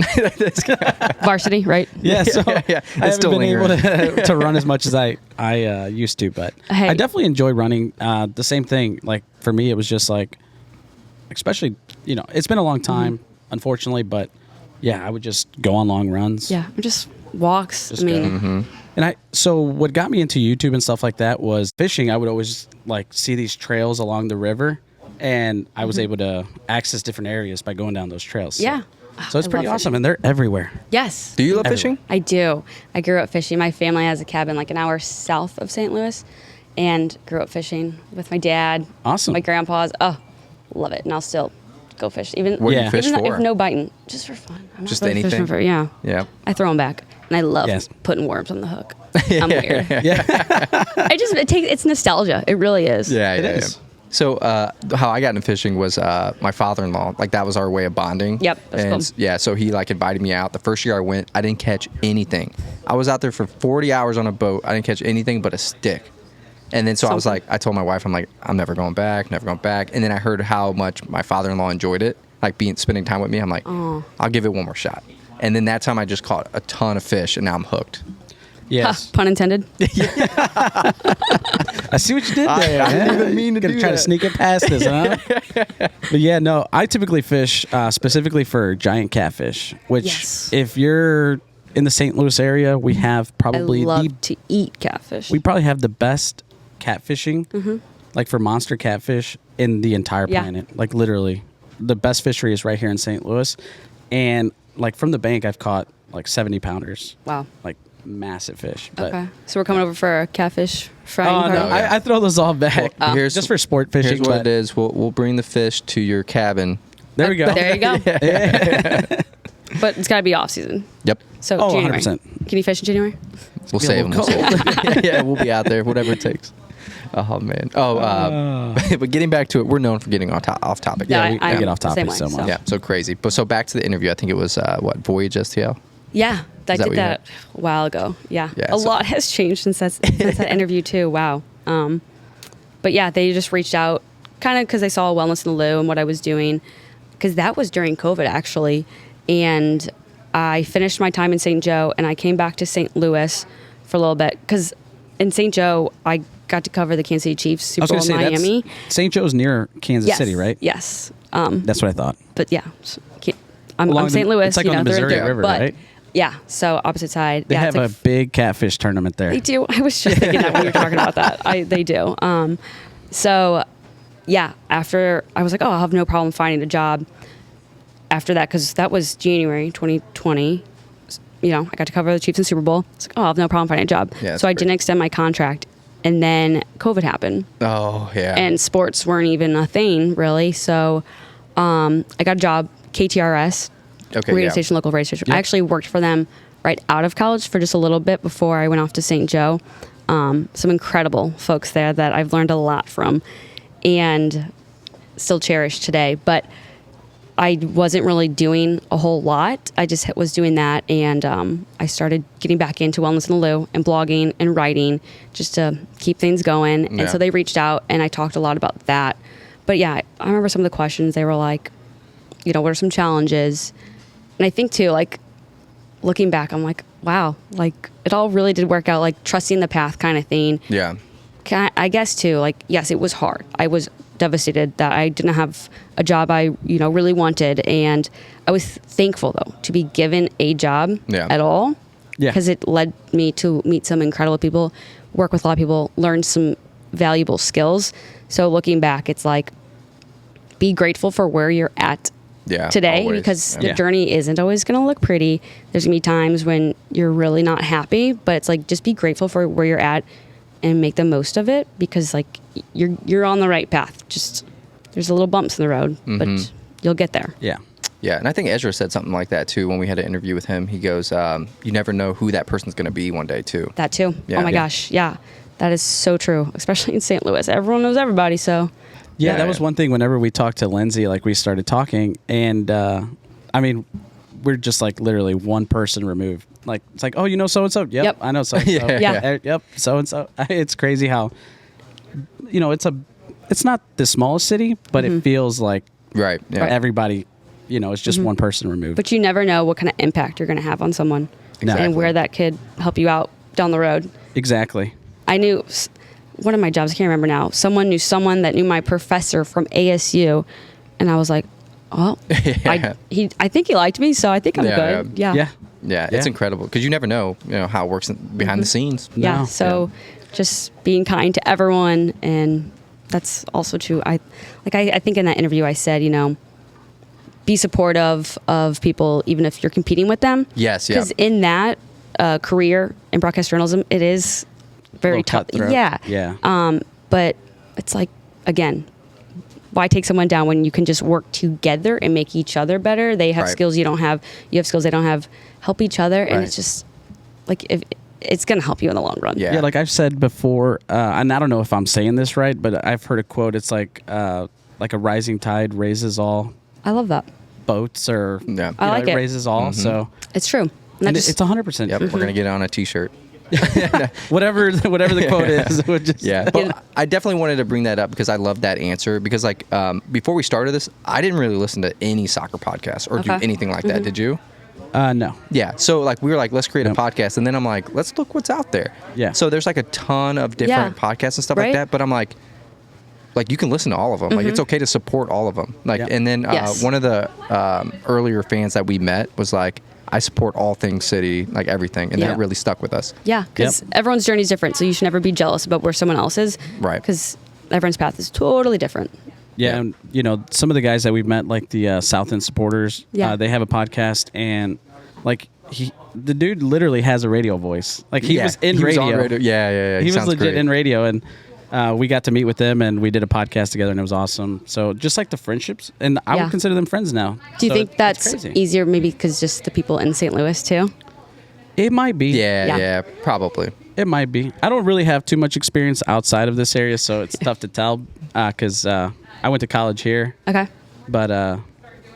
S3: varsity, right?
S1: Yeah, so I haven't been able to run as much as I used to, but I definitely enjoy running. The same thing. Like for me, it was just like, especially, it's been a long time, unfortunately, but yeah, I would just go on long runs.
S3: Yeah, just walks.
S1: And so what got me into YouTube and stuff like that was fishing. I would always see these trails along the river, and I was able to access different areas by going down those trails.
S3: Yeah.
S1: So it's pretty awesome, and they're everywhere.
S3: Yes.
S2: Do you love fishing?
S3: I do. I grew up fishing. My family has a cabin an hour south of St. Louis, and grew up fishing with my dad.
S1: Awesome.
S3: My grandpa's. Oh, love it. And I'll still go fish. Even
S2: what do you fish for?
S3: If no biting, just for fun. I'm
S2: just
S3: not really
S2: anything.
S3: Yeah. I throw them back, and I love putting worms on the hook. I'm weird. It's nostalgia. It really is.
S2: Yeah,
S1: it is.
S2: Yeah. So how I got into fishing was my father-in-law. That was our way of bonding.
S3: Yep. That's
S2: and
S3: cool.
S2: yeah, so he invited me out. The first year I went, I didn't catch anything. I was out there for 40 hours on a boat. I didn't catch anything but a stick. And then so I was like, I told my wife, I'm like, I'm never going back. And then I heard how much my father-in-law enjoyed it, like spending time with me. I'm like, I'll give it one more shot. And then that time I just caught a ton of fish, and now I'm hooked.
S1: Yes.
S3: Pun intended.
S1: I see what you did there.
S2: I didn't even mean to
S1: Gonna
S2: do
S1: try
S2: that.
S1: to sneak it past us, huh? But yeah, no, I typically fish specifically for giant catfish, which
S3: Yes.
S1: if you're in the St. Louis area, we have
S3: I
S1: probably
S3: love to eat catfish.
S1: we probably have the best catfishing, like for monster catfish in the entire
S3: Yeah.
S1: planet. Like literally, the best fishery is right here in St. Louis, and like from the bank, I've caught like 70 pounders.
S3: Wow.
S1: Like massive fish. But,
S3: Okay. So we're coming over for a catfish frying
S1: Oh
S3: party.
S1: no, I throw those all back.
S2: Here's
S1: just for sport fishing.
S2: Here's what
S1: but
S2: it is. We'll bring the fish to your cabin.
S1: There we go.
S3: There you go. But it's got to be off season.
S2: Yep.
S3: So
S1: Oh,
S3: January.
S1: 100%.
S3: Can you fish in January?
S2: We'll
S1: be a
S2: save them.
S1: little
S2: Yeah, we'll be out there, whatever it takes. Oh man. But getting back to it, we're known for getting off topic.
S3: Yeah,
S1: we
S3: I
S1: get
S3: am
S1: off
S3: the same
S1: topic
S3: way,
S1: so much.
S2: Yeah, so crazy. But so back to the interview. I think it was Voyage STL.
S3: Yeah, I
S2: Is that what
S3: did
S2: you
S3: that a while ago. Yeah,
S2: Yeah,
S3: a
S2: so-
S3: lot has changed since that interview too. Wow. But yeah, they just reached out kind of because they saw Wellness in the Lou and what I was doing, because that was during COVID actually, and I finished my time in St. Joe and I came back to St. Louis for a little bit because in St. Joe I got to cover the Kansas City Chiefs
S1: I
S3: Super
S1: was
S3: Bowl
S1: going
S3: in
S1: to say
S3: Miami.
S1: St. Joe's near Kansas
S3: Yes,
S1: City, right?
S3: Yes.
S1: That's what I thought.
S3: But yeah, I'm
S1: Along
S3: St.
S1: the-
S3: Louis.
S1: it's like
S3: you
S1: on
S3: know,
S1: the
S3: through and
S1: Missouri
S3: through.
S1: River,
S3: but
S1: right?
S3: yeah, so opposite side.
S1: They
S3: yeah,
S1: have
S3: it's
S1: a
S3: like
S1: big catfish tournament there.
S3: They do. I was just thinking that when you were talking about that. They do. So, yeah, after I was like, oh, I'll have no problem finding a job after that, because that was January 2020. You know, I got to cover the Chiefs in Super Bowl. It's like, oh, I'll have no problem finding a job.
S2: Yeah, that's
S3: so I
S2: great.
S3: didn't extend my contract. And then COVID happened.
S2: Oh yeah.
S3: And sports weren't even a thing, really. So I got a job, KTRS,
S2: Okay,
S3: radio
S2: yeah.
S3: station, local radio station.
S1: Yep.
S3: I actually worked for them right out of college for just a little bit before I went off to St. Joe. Some incredible folks there that I've learned a lot from and still cherish today. But I wasn't really doing a whole lot. I just was doing that, and I started getting back into Wellness in the Lou and blogging and writing just to keep things going.
S2: Yeah.
S3: And so they reached out, and I talked a lot about that. But yeah, I remember some of the questions. They were like, you know, what are some challenges? And I think too, like looking back, I'm like, wow, like it all really did work out, like trusting the path kind of thing.
S2: Yeah.
S3: I guess too, like, yes, it was hard. I was devastated that I didn't have a job I, really wanted. And I was thankful though to be given a job at all.
S1: Yeah.
S3: Because it led me to meet some incredible people, work with a lot of people, learn some valuable skills. So looking back, it's like, be grateful for where you're at today,
S2: always.
S3: because
S2: Yeah.
S3: the journey isn't always going to look pretty. There's going to be times when you're really not happy, but it's like, just be grateful for where you're at and make the most of it, because like you're on the right path. Just there's a little bumps in the road, but you'll get there.
S1: Yeah.
S2: Yeah, and I think Ezra said something like that too when we had an interview with him. He goes, "You never know who that person's going to be one day too."
S3: That too.
S2: Yeah.
S3: Oh my
S2: Yeah.
S3: gosh, yeah, that is so true. Especially in St. Louis, everyone knows everybody. So
S1: Yeah,
S2: Yeah.
S1: that was one thing whenever we talked to Lindsay, like we started talking, and I mean, we're just like literally one person removed. Like, it's like, oh, you know so-and-so? Yep. I know so-and-so.
S3: Yeah.
S1: Yep, so-and-so. It's crazy how, it's not the smallest city, but it feels like
S2: Right. Yeah.
S1: everybody, it's just one person removed.
S3: but you never know what kind of impact you're going to have on someone,
S1: Exactly.
S3: and where that could help you out down the road.
S1: Exactly.
S3: I knew one of my jobs, I can't remember now, someone knew someone that knew my professor from ASU, and I was like, oh,
S2: Yeah.
S3: I think he liked me, so I think I'm
S2: Yeah,
S3: good.
S1: Yeah.
S2: Yeah, it's
S1: Yeah.
S2: incredible because you never know, how it works behind the scenes.
S3: Yeah.
S1: No.
S3: So just being kind to everyone, and that's also true. I think in that interview I said, be supportive of people even if you're competing with them.
S2: Yes, yeah.
S3: Because in that career in broadcast journalism, it is very
S1: Little
S3: tough.
S1: cutthroat.
S3: Yeah.
S1: Yeah.
S3: But it's like, again, why take someone down when you can just work together and make each other better? They have
S2: Right.
S3: skills you don't have. You have skills they don't have. Help each other, and
S2: Right.
S3: it's just like, if it's going to help you in the long run.
S2: Yeah.
S1: Yeah, like I've said before, and I don't know if I'm saying this right, but I've heard a quote. It's like a rising tide raises all
S3: I love that.
S1: boats, or
S2: Yeah.
S3: I like
S1: it
S3: it.
S1: raises all. So,
S3: It's true.
S1: and
S3: Just-
S1: it's 100%.
S2: Yep, we're gonna get it on a T-shirt.
S1: whatever the quote is. Would just,
S2: Yeah, but I definitely wanted to bring that up because I love that answer. Because like before we started this, I didn't really listen to any soccer podcasts or do anything like that. Did you?
S1: No.
S2: Yeah. So like we were like, let's create a podcast, and then I'm like, let's look what's out there.
S1: Yeah.
S2: So there's like a ton of different podcasts and stuff like that. But I'm like you can listen to all of them. Like it's okay to support all of them. Like and then one of the earlier fans that we met was like, I support all things City, like everything, and that really stuck with us.
S3: Yeah, because everyone's journey is different, so you should never be jealous about where someone else is.
S2: Right.
S3: Because everyone's path is totally different.
S1: Yeah, and some of the guys that we've met, like the South End supporters, they have a podcast, and like the dude literally has a radio voice. Like he was in radio.
S2: On radio. Yeah.
S1: He was legit in radio, and we got to meet with them, and we did a podcast together, and it was awesome. So just like the friendships, and I would consider them friends now.
S3: Do you think that's easier, maybe because just the people in St. Louis too?
S1: It might be.
S2: Yeah, probably.
S1: It might be. I don't really have too much experience outside of this area, so it's tough to tell because I went to college here.
S3: Okay.
S1: But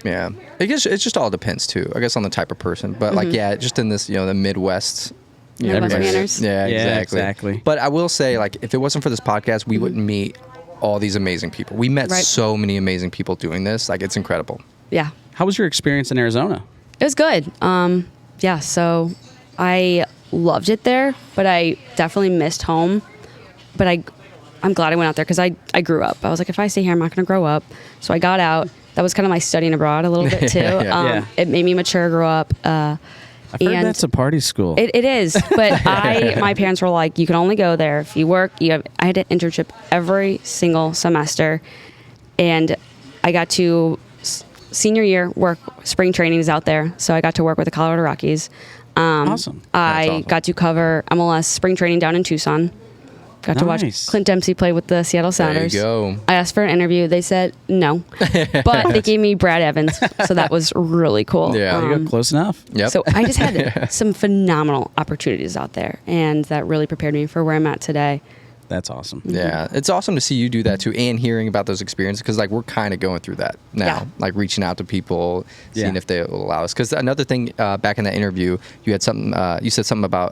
S2: yeah, it just all depends too. I guess on the type of person, but like just in this the Midwest.
S3: Midwest manners.
S2: Yeah, exactly. But I will say, like, if it wasn't for this podcast, we wouldn't meet all these amazing people. We met so many amazing people doing this. Like, it's incredible.
S3: Yeah.
S1: How was your experience in Arizona?
S3: It was good. So I loved it there, but I definitely missed home. But I'm glad I went out there because I grew up. I was like, if I stay here, I'm not going to grow up. So I got out. That was kind of my studying abroad a little bit too. It made me mature, grow up.
S1: I've heard that's a party school.
S3: It is, but my parents were like, you can only go there if you work. I had an internship every single semester, and I got to senior year work. Spring training is out there, so I got to work with the Colorado Rockies.
S1: Awesome.
S3: I got to cover MLS spring training down in Tucson. Got to watch Clint Dempsey play with the Seattle Sounders.
S2: There you go.
S3: I asked for an interview. They said no, but they gave me Brad Evans, so that was really cool.
S2: Yeah,
S1: you got close enough.
S2: Yep.
S3: So I just had some phenomenal opportunities out there, and that really prepared me for where I'm at today.
S1: That's awesome.
S2: Yeah, it's awesome to see you do that too, and hearing about those experiences, because like we're kind of going through that now, like reaching out to people, seeing if they will allow us. Because another thing, back in that interview, you had something. You said something about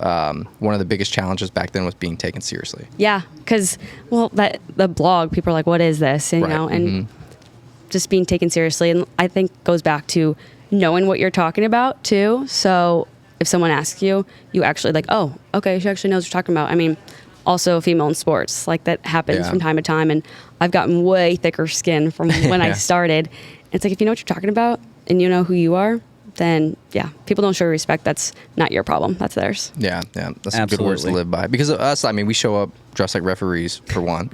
S2: one of the biggest challenges back then was being taken seriously.
S3: Yeah, because the blog, people are like, "What is this?" And and just being taken seriously, and I think goes back to knowing what you're talking about too. So if someone asks you, you actually like, "Oh, okay, she actually knows what you're talking about." I mean. Also female in sports, like that happens from time to time, and I've gotten way thicker skin from when I started. It's like if you know what you're talking about and you know who you are, then people don't show respect. That's not your problem. That's theirs.
S2: Yeah, that's some good words to live by. Because of us, I mean, we show up dressed like referees for one.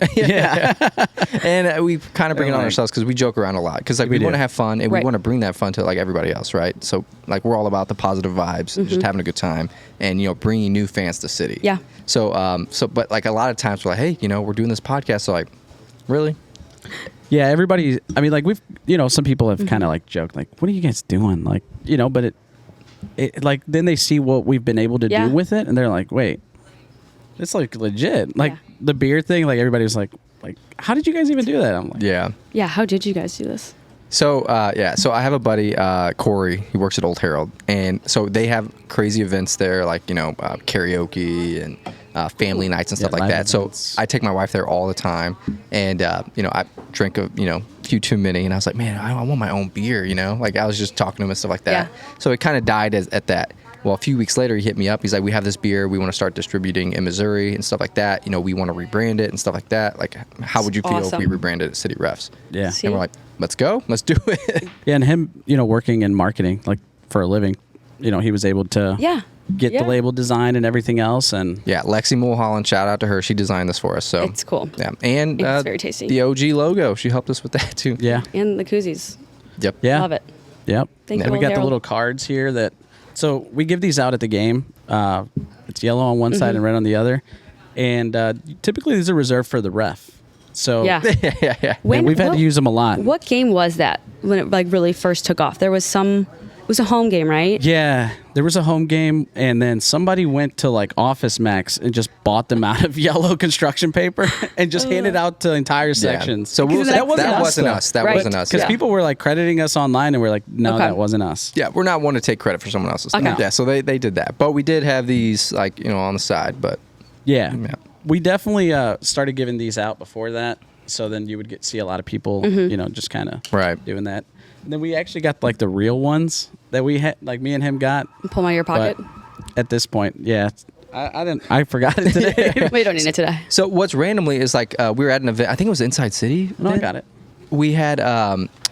S2: And we kind of bring it on ourselves because we joke around a lot. Because like we want to have fun and we want to bring that fun to like everybody else, right? So like we're all about the positive vibes, just having a good time, and bringing new fans to City.
S3: Yeah.
S2: So but like a lot of times we're like, hey, we're doing this podcast. So like, really?
S1: Yeah, everybody. I mean, like we've, some people have kind of like joked, like, "What are you guys doing?" Like, but it like then they see what we've been able to do with it, and they're like, "Wait, it's like legit." Like the beer thing, like everybody was like, "How did you guys even do that?" I'm like,
S3: yeah. How did you guys do this?
S2: So so I have a buddy, Corey. He works at Old Herald, and so they have crazy events there, like karaoke and family nights and stuff like that. Events. So I take my wife there all the time, and I drink a few too many, and I was like, man, I want my own beer, like I was just talking to him and stuff like that. So it kind of died at that. Well, a few weeks later, he hit me up. He's like, we have this beer. We want to start distributing in Missouri and stuff like that. We want to rebrand it and stuff like that. Like, how would you feel if we rebranded it City Refs?
S1: Yeah.
S2: And we're like, let's go. Let's do it.
S1: Yeah, and him, working in marketing, like for a living, he was able to get the label design and everything else. And
S2: Lexi Mulholland, shout out to her. She designed this for us. So
S3: it's cool.
S2: Yeah, and
S3: it's very tasty.
S2: The OG logo, she helped us with that too.
S1: Yeah.
S3: And the koozies.
S2: Yep.
S1: Yeah.
S3: Love it.
S1: Yep.
S3: Thank you,
S1: and we got
S3: Harold.
S1: the little cards here that. So we give these out at the game. It's yellow on one side and red on the other. And typically these are reserved for the ref. So
S2: yeah.
S1: We've had to use them a lot.
S3: What game was that when it like really first took off? There was some was a home game, right?
S1: Yeah, there was a home game, and then somebody went to like Office Max and just bought them out of yellow construction paper and just handed out to entire sections.
S2: So that wasn't us. That wasn't us.
S1: Because people were like crediting us online, and we're like, no, that wasn't us.
S2: Yeah, we're not one to take credit for someone else's stuff. Yeah, so they did that, but we did have these like on the side. But
S1: yeah. We definitely started giving these out before that, so then you would see a lot of people, just kind of doing that. And then we actually got like the real ones that we had, like me and him got.
S3: Pull them out of your pocket.
S1: At this point, yeah, I forgot it today.
S3: We don't need it today.
S2: So what's randomly is like we were at an event. I think it was Inside City.
S1: No, I got it.
S2: We had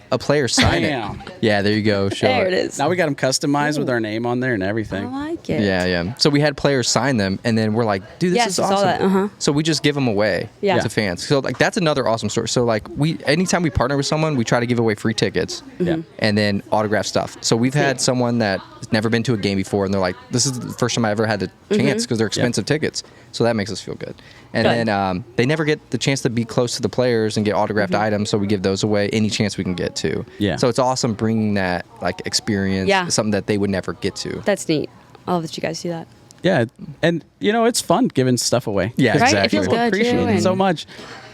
S2: a player sign it. Yeah, there you go.
S3: There it is.
S1: Now we got them customized with our name on there and everything.
S3: I like it.
S2: Yeah. So we had players sign them, and then we're like, dude, this is awesome.
S3: Saw that.
S2: So we just give them away to fans. So like that's another awesome story. So like anytime we partner with someone, we try to give away free tickets and then autograph stuff. So we've had someone that has never been to a game before, and they're like, this is the first time I ever had the chance because they're expensive tickets. So that makes us feel good. And then they never get the chance to be close to the players and get autographed items, so we give those away any chance we can get to.
S1: Yeah.
S2: So it's awesome bringing that like experience, something that they would never get to.
S3: That's neat. I love that you guys do that.
S1: Yeah, and it's fun giving stuff away.
S2: Yeah,
S3: right?
S2: exactly.
S3: It feels good.
S1: Appreciate it so much.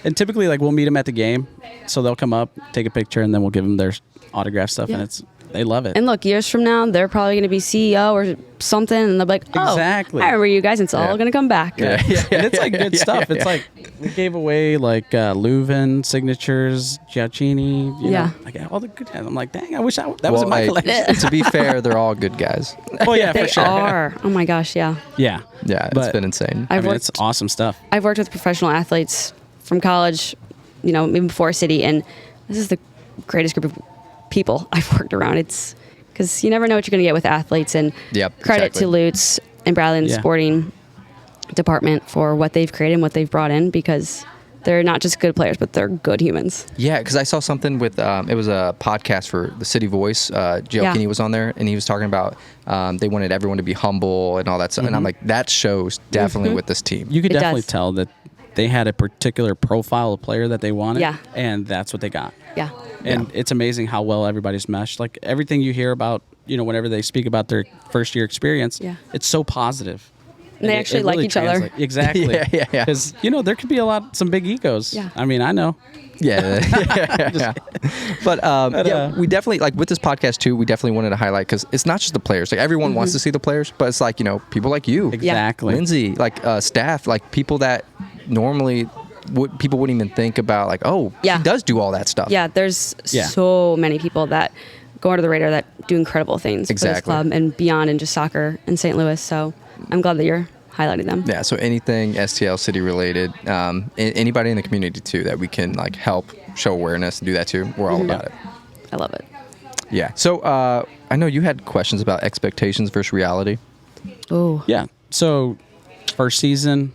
S1: And typically, like we'll meet them at the game, so they'll come up, take a picture, and then we'll give them their autograph stuff, and they love it.
S3: And look, years from now, they're probably going to be CEO or something, and they'll be like, "Oh,
S1: exactly.
S3: I remember you guys. It's all going to come back."
S1: Yeah. And it's like good stuff. It's like we gave away like Leuven signatures, Giacchini. You know, like all the good guys. I'm like, dang, I wish that was in my collection.
S2: To be fair, they're all good guys.
S1: Oh yeah,
S3: they
S1: for sure.
S3: are. Oh my gosh, yeah.
S1: Yeah.
S2: It's been insane.
S1: It's awesome stuff.
S3: I've worked with professional athletes from college, even before City, and this is the greatest group of people I've worked around. It's because you never know what you're going to get with athletes, and credit to Lutz and Bradley and the sporting department for what they've created and what they've brought in, because they're not just good players, but they're good humans.
S2: Yeah, because I saw something with, it was a podcast for the City Voice. J.L. Kinney was on there, and he was talking about they wanted everyone to be humble and all that stuff. And I'm like, that shows definitely with this team.
S1: You could definitely tell that they had a particular profile of player that they wanted, and that's what they got.
S3: Yeah.
S1: And it's amazing how well everybody's meshed. Like everything you hear about, whenever they speak about their first year experience, it's so positive.
S3: And they actually like each other.
S1: Exactly. Yeah. Because, there could be some big egos.
S3: Yeah.
S1: I mean, I know.
S2: Yeah. But we definitely, like with this podcast too, we definitely wanted to highlight, because it's not just the players. Like everyone wants to see the players, but it's like, people like you.
S1: Exactly.
S2: Lindsay, like staff, like people that normally people wouldn't even think about, like, he does do all that stuff.
S3: Yeah, there's so many people that go under the radar that do incredible things for this club and beyond, and just soccer in St. Louis. So I'm glad that you're highlighting them.
S2: Yeah, so anything STL City related, anybody in the community too that we can like help show awareness and do that too, we're all about it.
S3: I love it.
S2: Yeah. So I know you had questions about expectations versus reality.
S3: Oh.
S1: Yeah. So first season.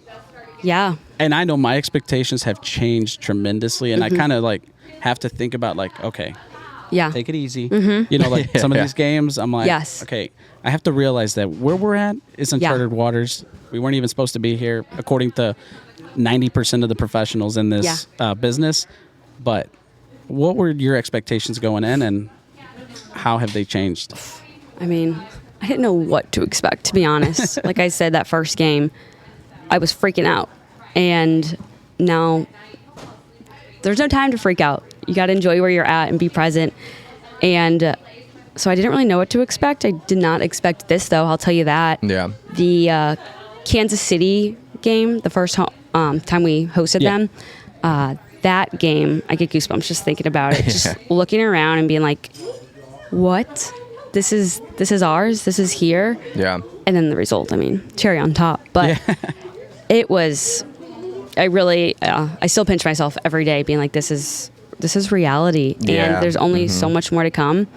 S3: Yeah.
S1: And I know my expectations have changed tremendously, and I kind of like have to think about like, okay, take it easy. Like some of these games, I'm like, okay, I have to realize that where we're at is uncharted waters. We weren't even supposed to be here, according to 90% of the professionals in this business. But what were your expectations going in, and how have they changed?
S3: I mean, I didn't know what to expect, to be honest. Like I said, that first game, I was freaking out. And now there's no time to freak out. You got to enjoy where you're at and be present. And so I didn't really know what to expect. I did not expect this, though. I'll tell you that.
S2: Yeah.
S3: The Kansas City game, the first time we hosted them, that game, I get goosebumps just thinking about it. Just looking around and being like, what? This is ours? This is here?
S2: Yeah.
S3: And then the result, I mean, cherry on top. But it was... I still pinch myself every day being like, this is reality.
S2: Yeah.
S3: And there's only so much more to come.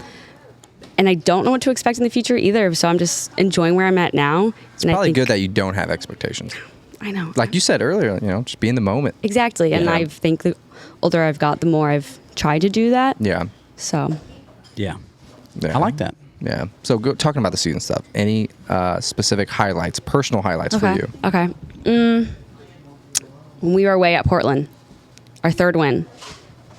S3: And I don't know what to expect in the future either. So I'm just enjoying where I'm at now.
S2: It's probably good that you don't have expectations.
S3: I know.
S2: Like you said earlier, just be in the moment.
S3: Exactly. And I think the older I've got, the more I've tried to do that.
S2: Yeah.
S3: So.
S1: Yeah. I like that.
S2: Yeah. So talking about the season stuff, any specific highlights, personal highlights for you?
S3: Okay. When we were away at Portland, our third win,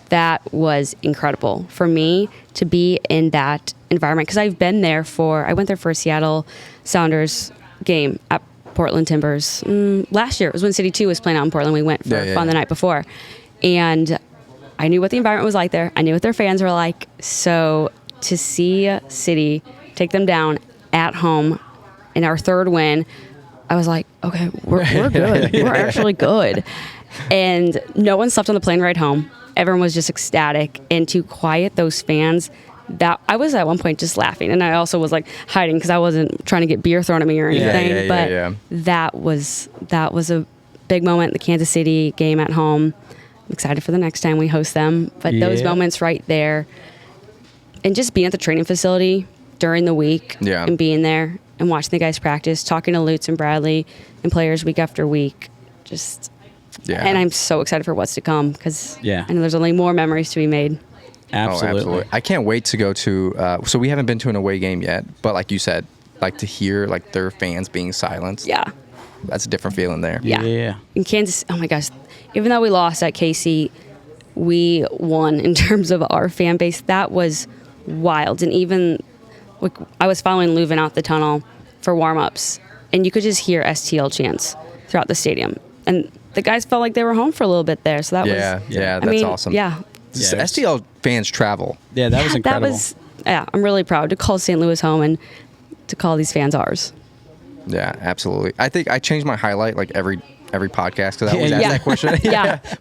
S3: that was incredible. For me to be in that environment, because I've been there I went there for a Seattle Sounders game at Portland Timbers last year. It was when City 2 was playing out in Portland. We went for fun the night before, and I knew what the environment was like there. I knew what their fans were like. So to see City take them down at home in our third win, I was like, okay, we're good. We're actually good. And no one slept on the plane ride home. Everyone was just ecstatic. And to quiet those fans, that I was at one point just laughing, and I also was like hiding because I wasn't trying to get beer thrown at me or anything. That was a big moment. The Kansas City game at home. I'm excited for the next time we host them. But those moments right there, and just being at the training facility during the week and being there and watching the guys practice, talking to Lutz and Bradley and players week after week, and I'm so excited for what's to come, because I know there's only more memories to be made.
S1: Absolutely.
S2: I can't wait to go to, so we haven't been to an away game yet, but like you said, like to hear like their fans being silenced.
S3: Yeah.
S2: That's a different feeling there.
S3: Yeah. In Kansas, oh my gosh, even though we lost at KC, we won in terms of our fan base. That was wild. And even like, I was following Leuven out the tunnel for warm-ups, and you could just hear STL chants throughout the stadium. And the guys felt like they were home for a little bit there. So that was,
S2: that's awesome.
S3: Yeah.
S2: STL fans travel.
S1: Yeah, that was incredible.
S3: I'm really proud to call St. Louis home and to call these fans ours.
S2: Yeah, absolutely. I think I changed my highlight like every podcast because I always ask that question.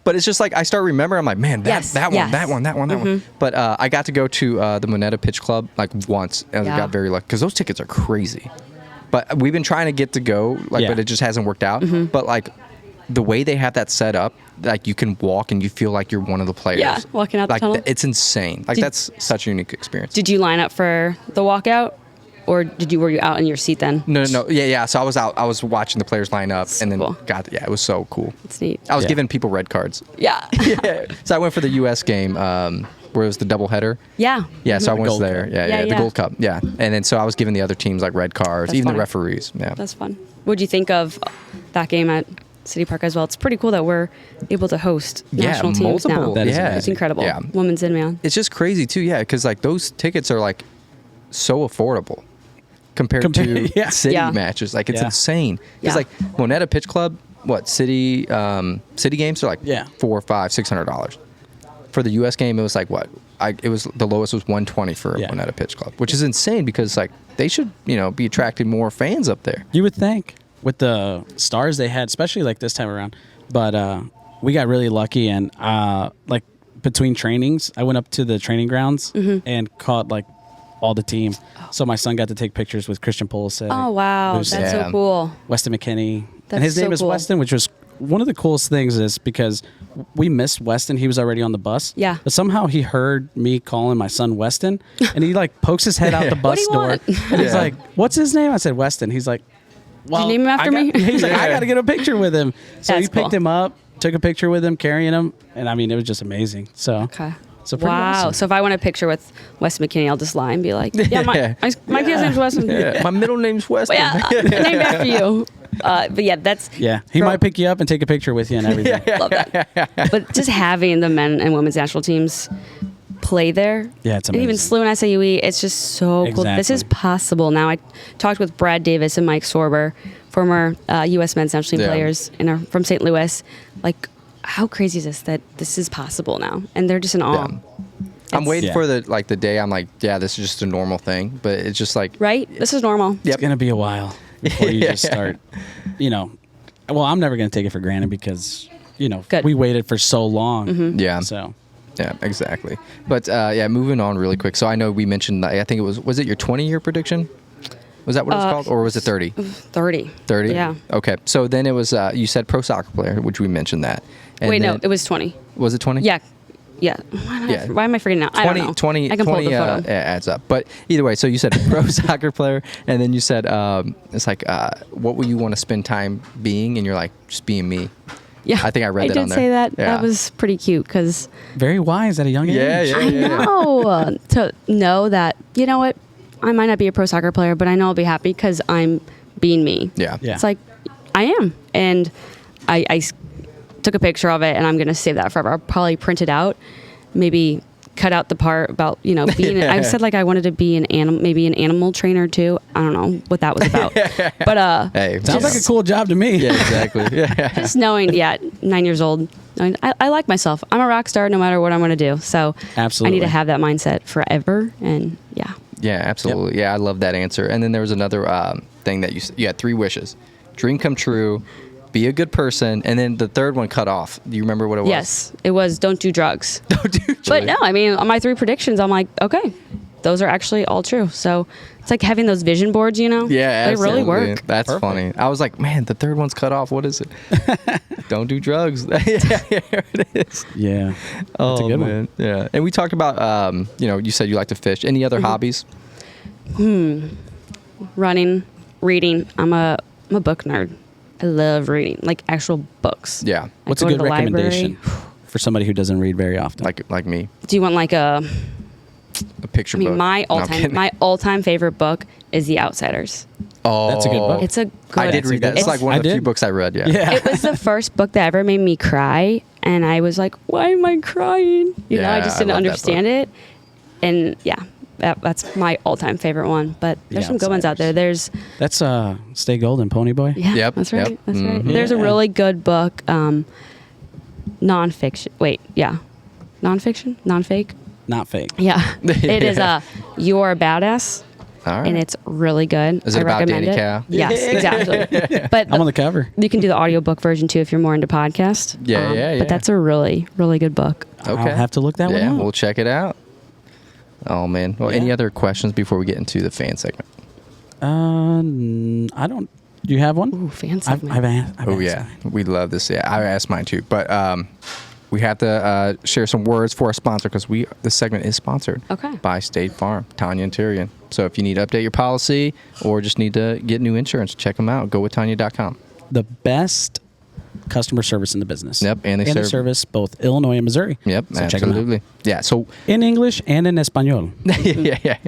S2: But it's just like I start remembering. I'm like, man, that one. But I got to go to the Moneta Pitch Club like once, and I got very lucky because those tickets are crazy. But we've been trying to get to go, but it just hasn't worked out. But like the way they have that set up, like you can walk and you feel like you're one of the players.
S3: Yeah, walking out the tunnel.
S2: It's insane. Like that's such a unique experience.
S3: Did you line up for the walkout? Or were you out in your seat then?
S2: No. Yeah. So I was out. I was watching the players line up, and then it was so cool.
S3: It's neat.
S2: I was giving people red cards.
S3: Yeah.
S2: So I went for the U.S. game where it was the doubleheader.
S3: Yeah.
S2: Yeah. So I went
S1: Gold
S2: there.
S3: Cup.
S2: The Gold Cup. Yeah. And then so I was giving the other teams like red cards,
S3: That's
S2: even
S3: funny.
S2: the referees. Yeah.
S3: That's fun. What'd you think of that game at City Park as well? It's pretty cool that we're able to host national teams now.
S1: That is
S3: It's incredible.
S2: Yeah.
S3: Women's and man.
S2: It's just crazy too. Yeah, because like those tickets are like so affordable compared to city matches. Like it's insane. It's like Moneta Pitch Club. What city games are like $400, $500, $600. For the U.S. game, it was like what? It was the lowest was $120 for Moneta Pitch Club, which is insane because like they should be attracting more fans up there.
S1: You would think with the stars they had, especially like this time around. But we got really lucky, and like between trainings, I went up to the training grounds and caught like all the team. So my son got to take pictures with Christian Pulisic.
S3: Oh wow, that's so cool.
S1: Weston McKinney, and his name is Weston, which was one of the coolest things is because we missed Weston. He was already on the bus.
S3: Yeah.
S1: But somehow he heard me calling my son Weston, and he like pokes his head out the bus door, and he's like, "What's his name?" I said Weston. He's like, "Well,
S3: did you name him after me?"
S1: He's like, "I got to get a picture with him." So
S3: That's
S1: he picked
S3: cool.
S1: him up, took a picture with him, carrying him, and I mean, it was just amazing. So
S3: Okay.
S1: So pretty awesome.
S3: So if I want a picture with Weston McKinney, I'll just lie and be like, my kid's name's Weston.
S2: My middle name's Weston.
S3: Named after you. But yeah, that's...
S1: Yeah, he might pick you up and take a picture with you and everything.
S3: Love that. But just having the men and women's national teams play there.
S1: Yeah, it's amazing.
S3: And even SLU and SAUE, it's just so cool. This is possible now. I talked with Brad Davis and Mike Sorber, former U.S. men's national team players from St. Louis. Like, how crazy is this that this is possible now? And they're just in awe.
S2: Yeah. I'm waiting for the day. I'm like, this is just a normal thing. But it's just like...
S3: Right? This is normal.
S1: It's going to be a while before you just start, Well, I'm never going to take it for granted because, we waited for so long.
S3: Mm-hmm.
S2: Yeah.
S1: So...
S2: Yeah, exactly. But moving on really quick. So I know we mentioned, I think it was it your 20-year prediction? Was that what it was called? Or was it 30?
S3: 30.
S2: 30?
S3: Yeah.
S2: Okay. So then it was, you said pro soccer player, which we mentioned that. And
S3: wait, no, it was 20.
S2: Was it 20?
S3: Yeah. Yeah. Why am I forgetting now? 20, I don't know.
S2: 20,
S3: I can pull up the photo.
S2: Adds up. But either way, so you said pro soccer player, and then you said, it's like, what would you want to spend time being? And you're like, just being me.
S3: Yeah,
S2: I think I read that on there.
S3: I did say that.
S2: Yeah.
S3: That was pretty cute because...
S1: Very wise at a young age.
S2: Yeah.
S3: I know. To know that, you know what, I might not be a pro soccer player, but I know I'll be happy because I'm being me.
S2: Yeah.
S3: It's like, I am. And I took a picture of it, and I'm going to save that forever. I'll probably print it out, maybe cut out the part about, being, I said like I wanted to be maybe an animal trainer too. I don't know what that was about. But
S2: hey,
S1: sounds like a cool job to me.
S2: Yeah, exactly. Yeah.
S3: Just knowing, 9 years old, I like myself. I'm a rock star no matter what I'm going to do. So
S1: absolutely.
S3: I need to have that mindset forever. And yeah.
S2: Yeah, absolutely. Yep. Yeah, I love that answer. And then there was another thing that you had 3 wishes. Dream come true, be a good person, and then the third one cut off. Do you remember what it was?
S3: Yes, it was don't do drugs.
S2: Don't do drugs.
S3: But no, I mean, on my 3 predictions, I'm like, okay, those are actually all true. So it's like having those vision boards,
S2: Yeah,
S3: they
S2: absolutely.
S3: really work.
S2: That's perfect. Funny. I was like, man, the third one's cut off. What is it? Don't do drugs. Yeah, here it is.
S1: Yeah. That's a good one.
S2: Yeah. And we talked about, you said you like to fish. Any other hobbies?
S3: Running, reading. I'm a book nerd. I love reading, like actual books.
S2: Yeah.
S1: What's a good recommendation for somebody who doesn't read very often?
S2: Like me.
S3: Do you want like a
S2: picture book?
S3: My all-time favorite book is The Outsiders.
S2: Oh,
S1: that's a good book.
S3: It's a good.
S2: I did read that. It's like one of the few books I read. Yeah.
S3: It was the first book that ever made me cry, and I was like, "Why am I crying?" I just didn't understand it. And that's my all-time favorite one. But there's some good ones out there.
S1: That's Stay Golden, Pony Boy.
S3: Yeah,
S2: yep,
S3: that's right.
S2: Yep.
S3: That's right.
S2: Mm-hmm.
S3: There's a really good book, nonfiction. Nonfiction, non-fake.
S1: Not fake.
S3: Yeah, it is. You're a Badass.
S2: All right.
S3: And it's really good.
S2: Is it about Danny Cow?
S3: Yes, exactly. But
S1: I'm on the cover.
S3: You can do the audiobook version too if you're more into podcast.
S2: Yeah.
S3: But that's a really, really good book.
S2: Okay.
S1: I'll have to look that one up.
S2: Yeah, we'll check it out. Oh, man. Well, any other questions before we get into the fan segment?
S1: I don't. Do you have one?
S3: Ooh, fan segment.
S2: I've asked mine. We love this. Yeah, I asked mine too. But we have to share some words for our sponsor because this segment is sponsored by State Farm, Tanya and Tyrion. So if you need to update your policy or just need to get new insurance, check them out. Go with Tanya.com.
S1: The best customer service in the business.
S2: Yep, and they
S1: service both Illinois and Missouri.
S2: Yep, so absolutely. Yeah, so
S1: in English and in Espanol.
S2: yeah.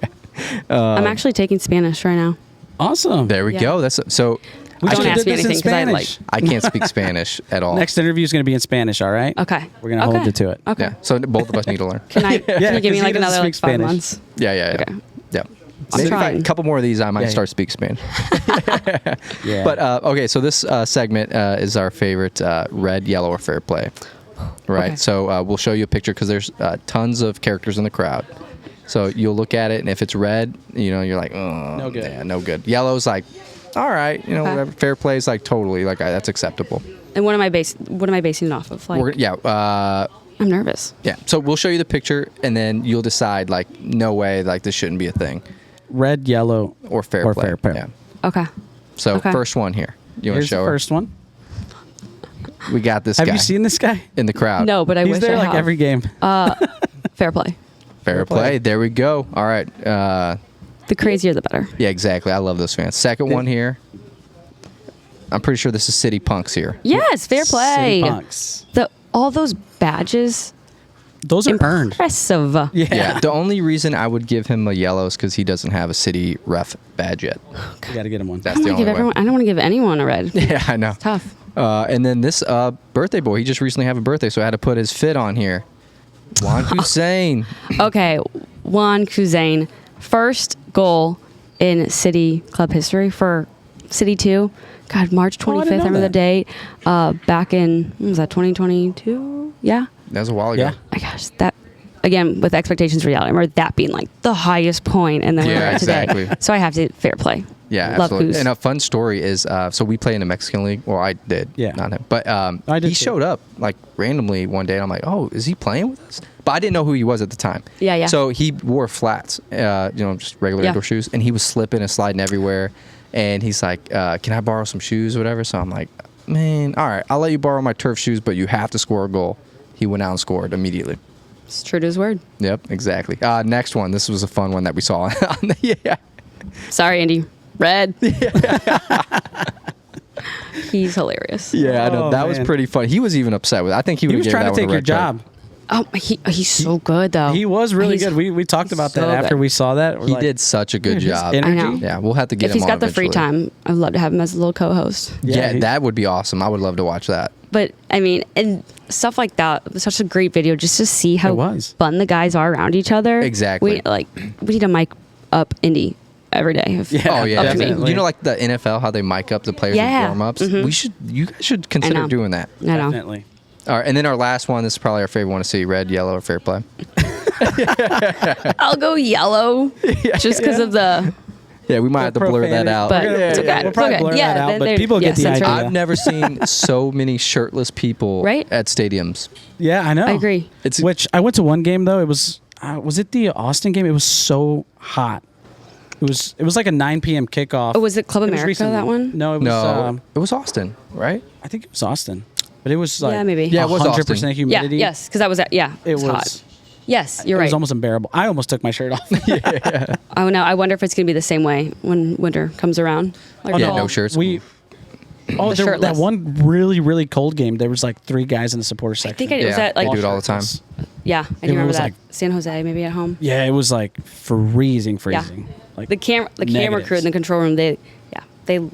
S3: I'm actually taking Spanish right now.
S1: Awesome.
S2: There we go. That's so.
S3: Don't ask me anything because
S2: I can't speak Spanish at all.
S1: Next interview is going to be in Spanish. All right.
S3: Okay.
S1: We're going to hold you to it.
S3: Okay.
S2: Yeah. So both of us need to learn.
S3: Can you give me like another 5 months?
S2: Yeah.
S3: Okay.
S2: Yeah.
S3: I'm trying.
S2: A couple more of these, I might start speaking Spanish.
S1: Yeah.
S2: But okay, so this segment is our favorite red, yellow, or fair play. Right.
S3: Okay.
S2: So we'll show you a picture because there's tons of characters in the crowd. So you'll look at it, and if it's red, you're like, oh,
S1: no good.
S2: Yeah, no good. Yellow's like, all right, whatever. Fair play is like totally like that's acceptable.
S3: And what am I basing it off of? Like, I'm nervous.
S2: Yeah. So we'll show you the picture, and then you'll decide like, no way, like this shouldn't be a thing.
S1: Red, yellow,
S2: or fair play.
S1: Fair play.
S2: Yeah.
S3: Okay.
S2: So first one here. You want to show
S1: the
S2: her?
S1: First one.
S2: We got this guy.
S1: Have you seen this guy
S2: in the crowd?
S3: No, but I wish
S1: He's there
S3: I
S1: like
S3: have.
S1: every game.
S3: Fair play.
S2: Fair play. There we go. All right.
S3: The crazier, the better.
S2: Yeah, exactly. I love those fans. Second one here. I'm pretty sure this is City Punks here.
S3: Yes, fair play.
S1: City Punks.
S3: All those badges.
S1: Those are earned.
S3: Impressive.
S2: Yeah. The only reason I would give him a yellow is because he doesn't have a city ref badge yet.
S1: You got to get him one.
S2: That's the only way.
S3: I don't want to give anyone a red.
S2: Yeah, I know.
S3: It's tough.
S2: And then this birthday boy, he just recently had a birthday, so I had to put his fit on here. Juan Hussein.
S3: Okay, Juan Hussein. First goal in City Club history for City 2. God, March 25th. I remember the date. Back in, when was that, 2022? Yeah.
S2: That was a while ago.
S1: Yeah.
S3: My gosh, that, again, with expectations reality, I remember that being like the highest point, and then we're there today.
S2: Exactly.
S3: So I have to fair play.
S2: Yeah,
S3: Love
S2: absolutely.
S3: Who's.
S2: And a fun story is, so we play in the Mexican League. Well, I did.
S1: Yeah.
S2: Not him. But
S1: I did
S2: he
S1: too.
S2: showed up like randomly one day. And I'm like, oh, is he playing with us? But I didn't know who he was at the time.
S3: Yeah.
S2: So he wore flats, just regular indoor shoes. And he was slipping and sliding everywhere. And he's like, can I borrow some shoes or whatever? So I'm like, man, all right, I'll let you borrow my turf shoes, but you have to score a goal. He went out and scored immediately.
S3: It's true to his word.
S2: Yep, exactly. Next one. This was a fun one that we saw.
S3: Sorry, Andy. Red. He's hilarious.
S2: Yeah, I know.
S1: Oh,
S2: That was
S1: man.
S2: pretty funny. He was even upset with it. I think he
S1: He
S2: would
S1: was
S2: have
S1: trying to
S2: given
S1: take
S2: that
S1: your
S2: one a red
S1: job.
S3: Oh, he's so good though.
S1: He was really good. We talked about that after we saw that.
S2: He did such a good job.
S3: I know.
S2: Yeah, we'll have to get him on.
S3: If he's got the free time, I'd love to have him as a little co-host.
S2: Yeah, that would be awesome. I would love to watch that.
S3: But I mean, and stuff like that. It was such a great video just to see how fun the guys are around each other.
S2: Exactly.
S3: We need to mic up Indy every day.
S2: Oh yeah, definitely. You know, like the NFL, how they mic up the players in warm-ups. You guys should consider doing that.
S3: I know.
S1: Definitely.
S2: All right, and then our last one. This is probably our favorite one to see: red, yellow, or fair play.
S3: I'll go yellow, just because of the.
S2: Yeah, we might have to blur that out.
S3: But it's okay.
S1: We'll probably blur that out, but people get the idea.
S2: I've never seen so many shirtless people at stadiums.
S1: Yeah, I know.
S3: I agree.
S1: Which I went to one game though. It was it the Austin game? It was so hot. It was like a 9 p.m. kickoff.
S3: Oh, was it Club America, that one?
S1: No,
S2: it was Austin, right?
S1: I think it was Austin. But it was like
S3: maybe.
S2: Yeah, it was
S1: 100% humidity.
S3: Yeah, yes, because that was it was hot. Yes, you're right.
S1: It was almost unbearable. I almost took my shirt off.
S3: Oh no, I wonder if it's gonna be the same way when winter comes around. Like
S2: no shirts.
S1: That one really, really cold game. There was like 3 guys in the supporter section.
S3: I think it was at like
S2: they do it all the time.
S3: Yeah, I remember that.
S1: Like,
S3: San Jose, maybe at home.
S1: Yeah, it was like freezing.
S3: Yeah.
S1: Like
S3: the camera crew in the control room, they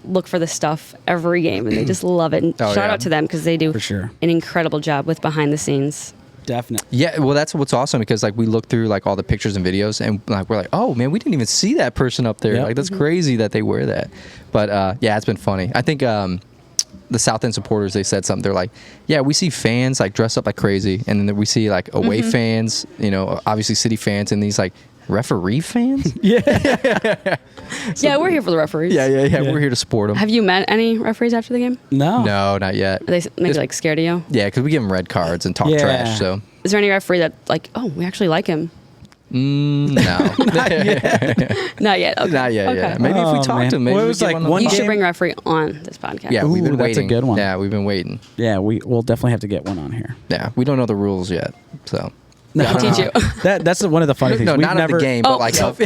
S3: look for this stuff every game and they just love it. And shout out to them because they do an incredible job with behind the scenes.
S1: Definitely.
S2: Yeah, well, that's what's awesome because like we look through like all the pictures and videos and like we're like, oh man, we didn't even see that person up there. Yep. Like that's crazy that they wear that. But yeah, it's been funny. I think the South End supporters, they said something. They're like, yeah, we see fans like dress up like crazy, and then we see like away fans, you know, obviously city fans, and these like referee fans.
S3: Yeah, we're here for the referees.
S2: Yeah, we're here to support them.
S3: Have you met any referees after the game?
S2: No, not yet.
S3: Are they maybe like scared of you?
S2: Yeah, because we give them red cards and talk trash. So,
S3: is there any referee that like, oh, we actually like him?
S2: No, not yet.
S3: Not yet. Okay.
S2: Not yet.
S3: Okay.
S2: Yeah. Maybe if we talk to him, maybe
S1: was like one.
S3: You should bring a referee on this podcast.
S2: Yeah, we've been waiting.
S1: That's a good one.
S2: Yeah, we've been waiting.
S1: Yeah, we'll definitely have to get one on here.
S2: Yeah, we don't know the rules yet, so.
S3: No, I'll teach you.
S1: That's one of the funny things.
S2: No, not of the game, but like of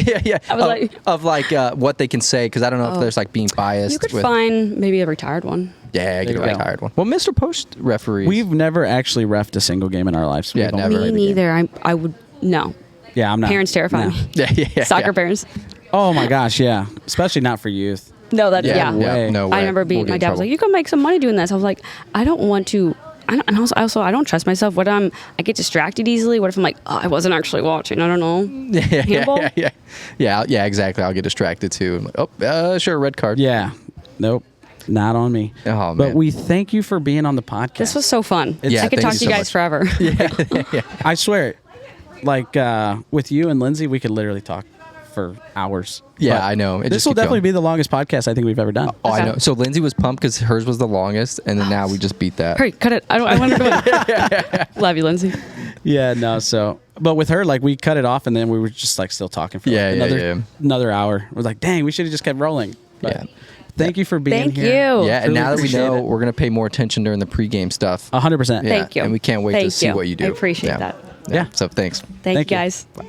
S2: what they can say because I don't know if there's like being biased.
S3: You could find maybe a retired one.
S2: Yeah, get a retired one. Well, Mr. Post referees.
S1: We've never actually reffed a single game in our lives.
S2: Yeah, never.
S3: Me neither. I would no.
S1: Yeah, I'm not.
S3: Parents terrify me.
S2: Yeah.
S3: Soccer parents.
S1: Oh my gosh, yeah. Especially not for youth.
S3: No, no
S2: way.
S3: I remember my dad was like, "You can make some money doing this." I was like, "I don't want to." And also, I don't trust myself. What I get distracted easily. What if I'm like, oh, I wasn't actually watching? I don't know.
S2: Yeah, exactly. I'll get distracted too. I'm like, oh, sure, red card.
S1: Yeah, nope, not on me.
S2: Oh, man.
S1: But we thank you for being on the podcast.
S3: This was so fun. I could talk to you guys forever.
S1: Yeah. I swear, like with you and Lindsay, we could literally talk for hours.
S2: Yeah, but I know.
S1: This will definitely be the longest podcast I think we've ever done.
S2: Oh, I know. So Lindsay was pumped because hers was the longest, and then now we just beat that.
S3: Hurry, cut it. I want to go. Love you, Lindsay.
S1: Yeah, no. So, but with her, like we cut it off, and then we were just like still talking for another hour. We're like, dang, we should have just kept rolling. But thank you for being here.
S3: Thank you.
S2: Yeah, and now that we know, we're gonna pay more attention during the pregame stuff.
S1: 100%.
S3: Thank you.
S2: And we can't wait to see what you do.
S3: I appreciate that.
S1: Yeah.
S2: So thanks.
S3: Thank you, guys.
S1: Bye.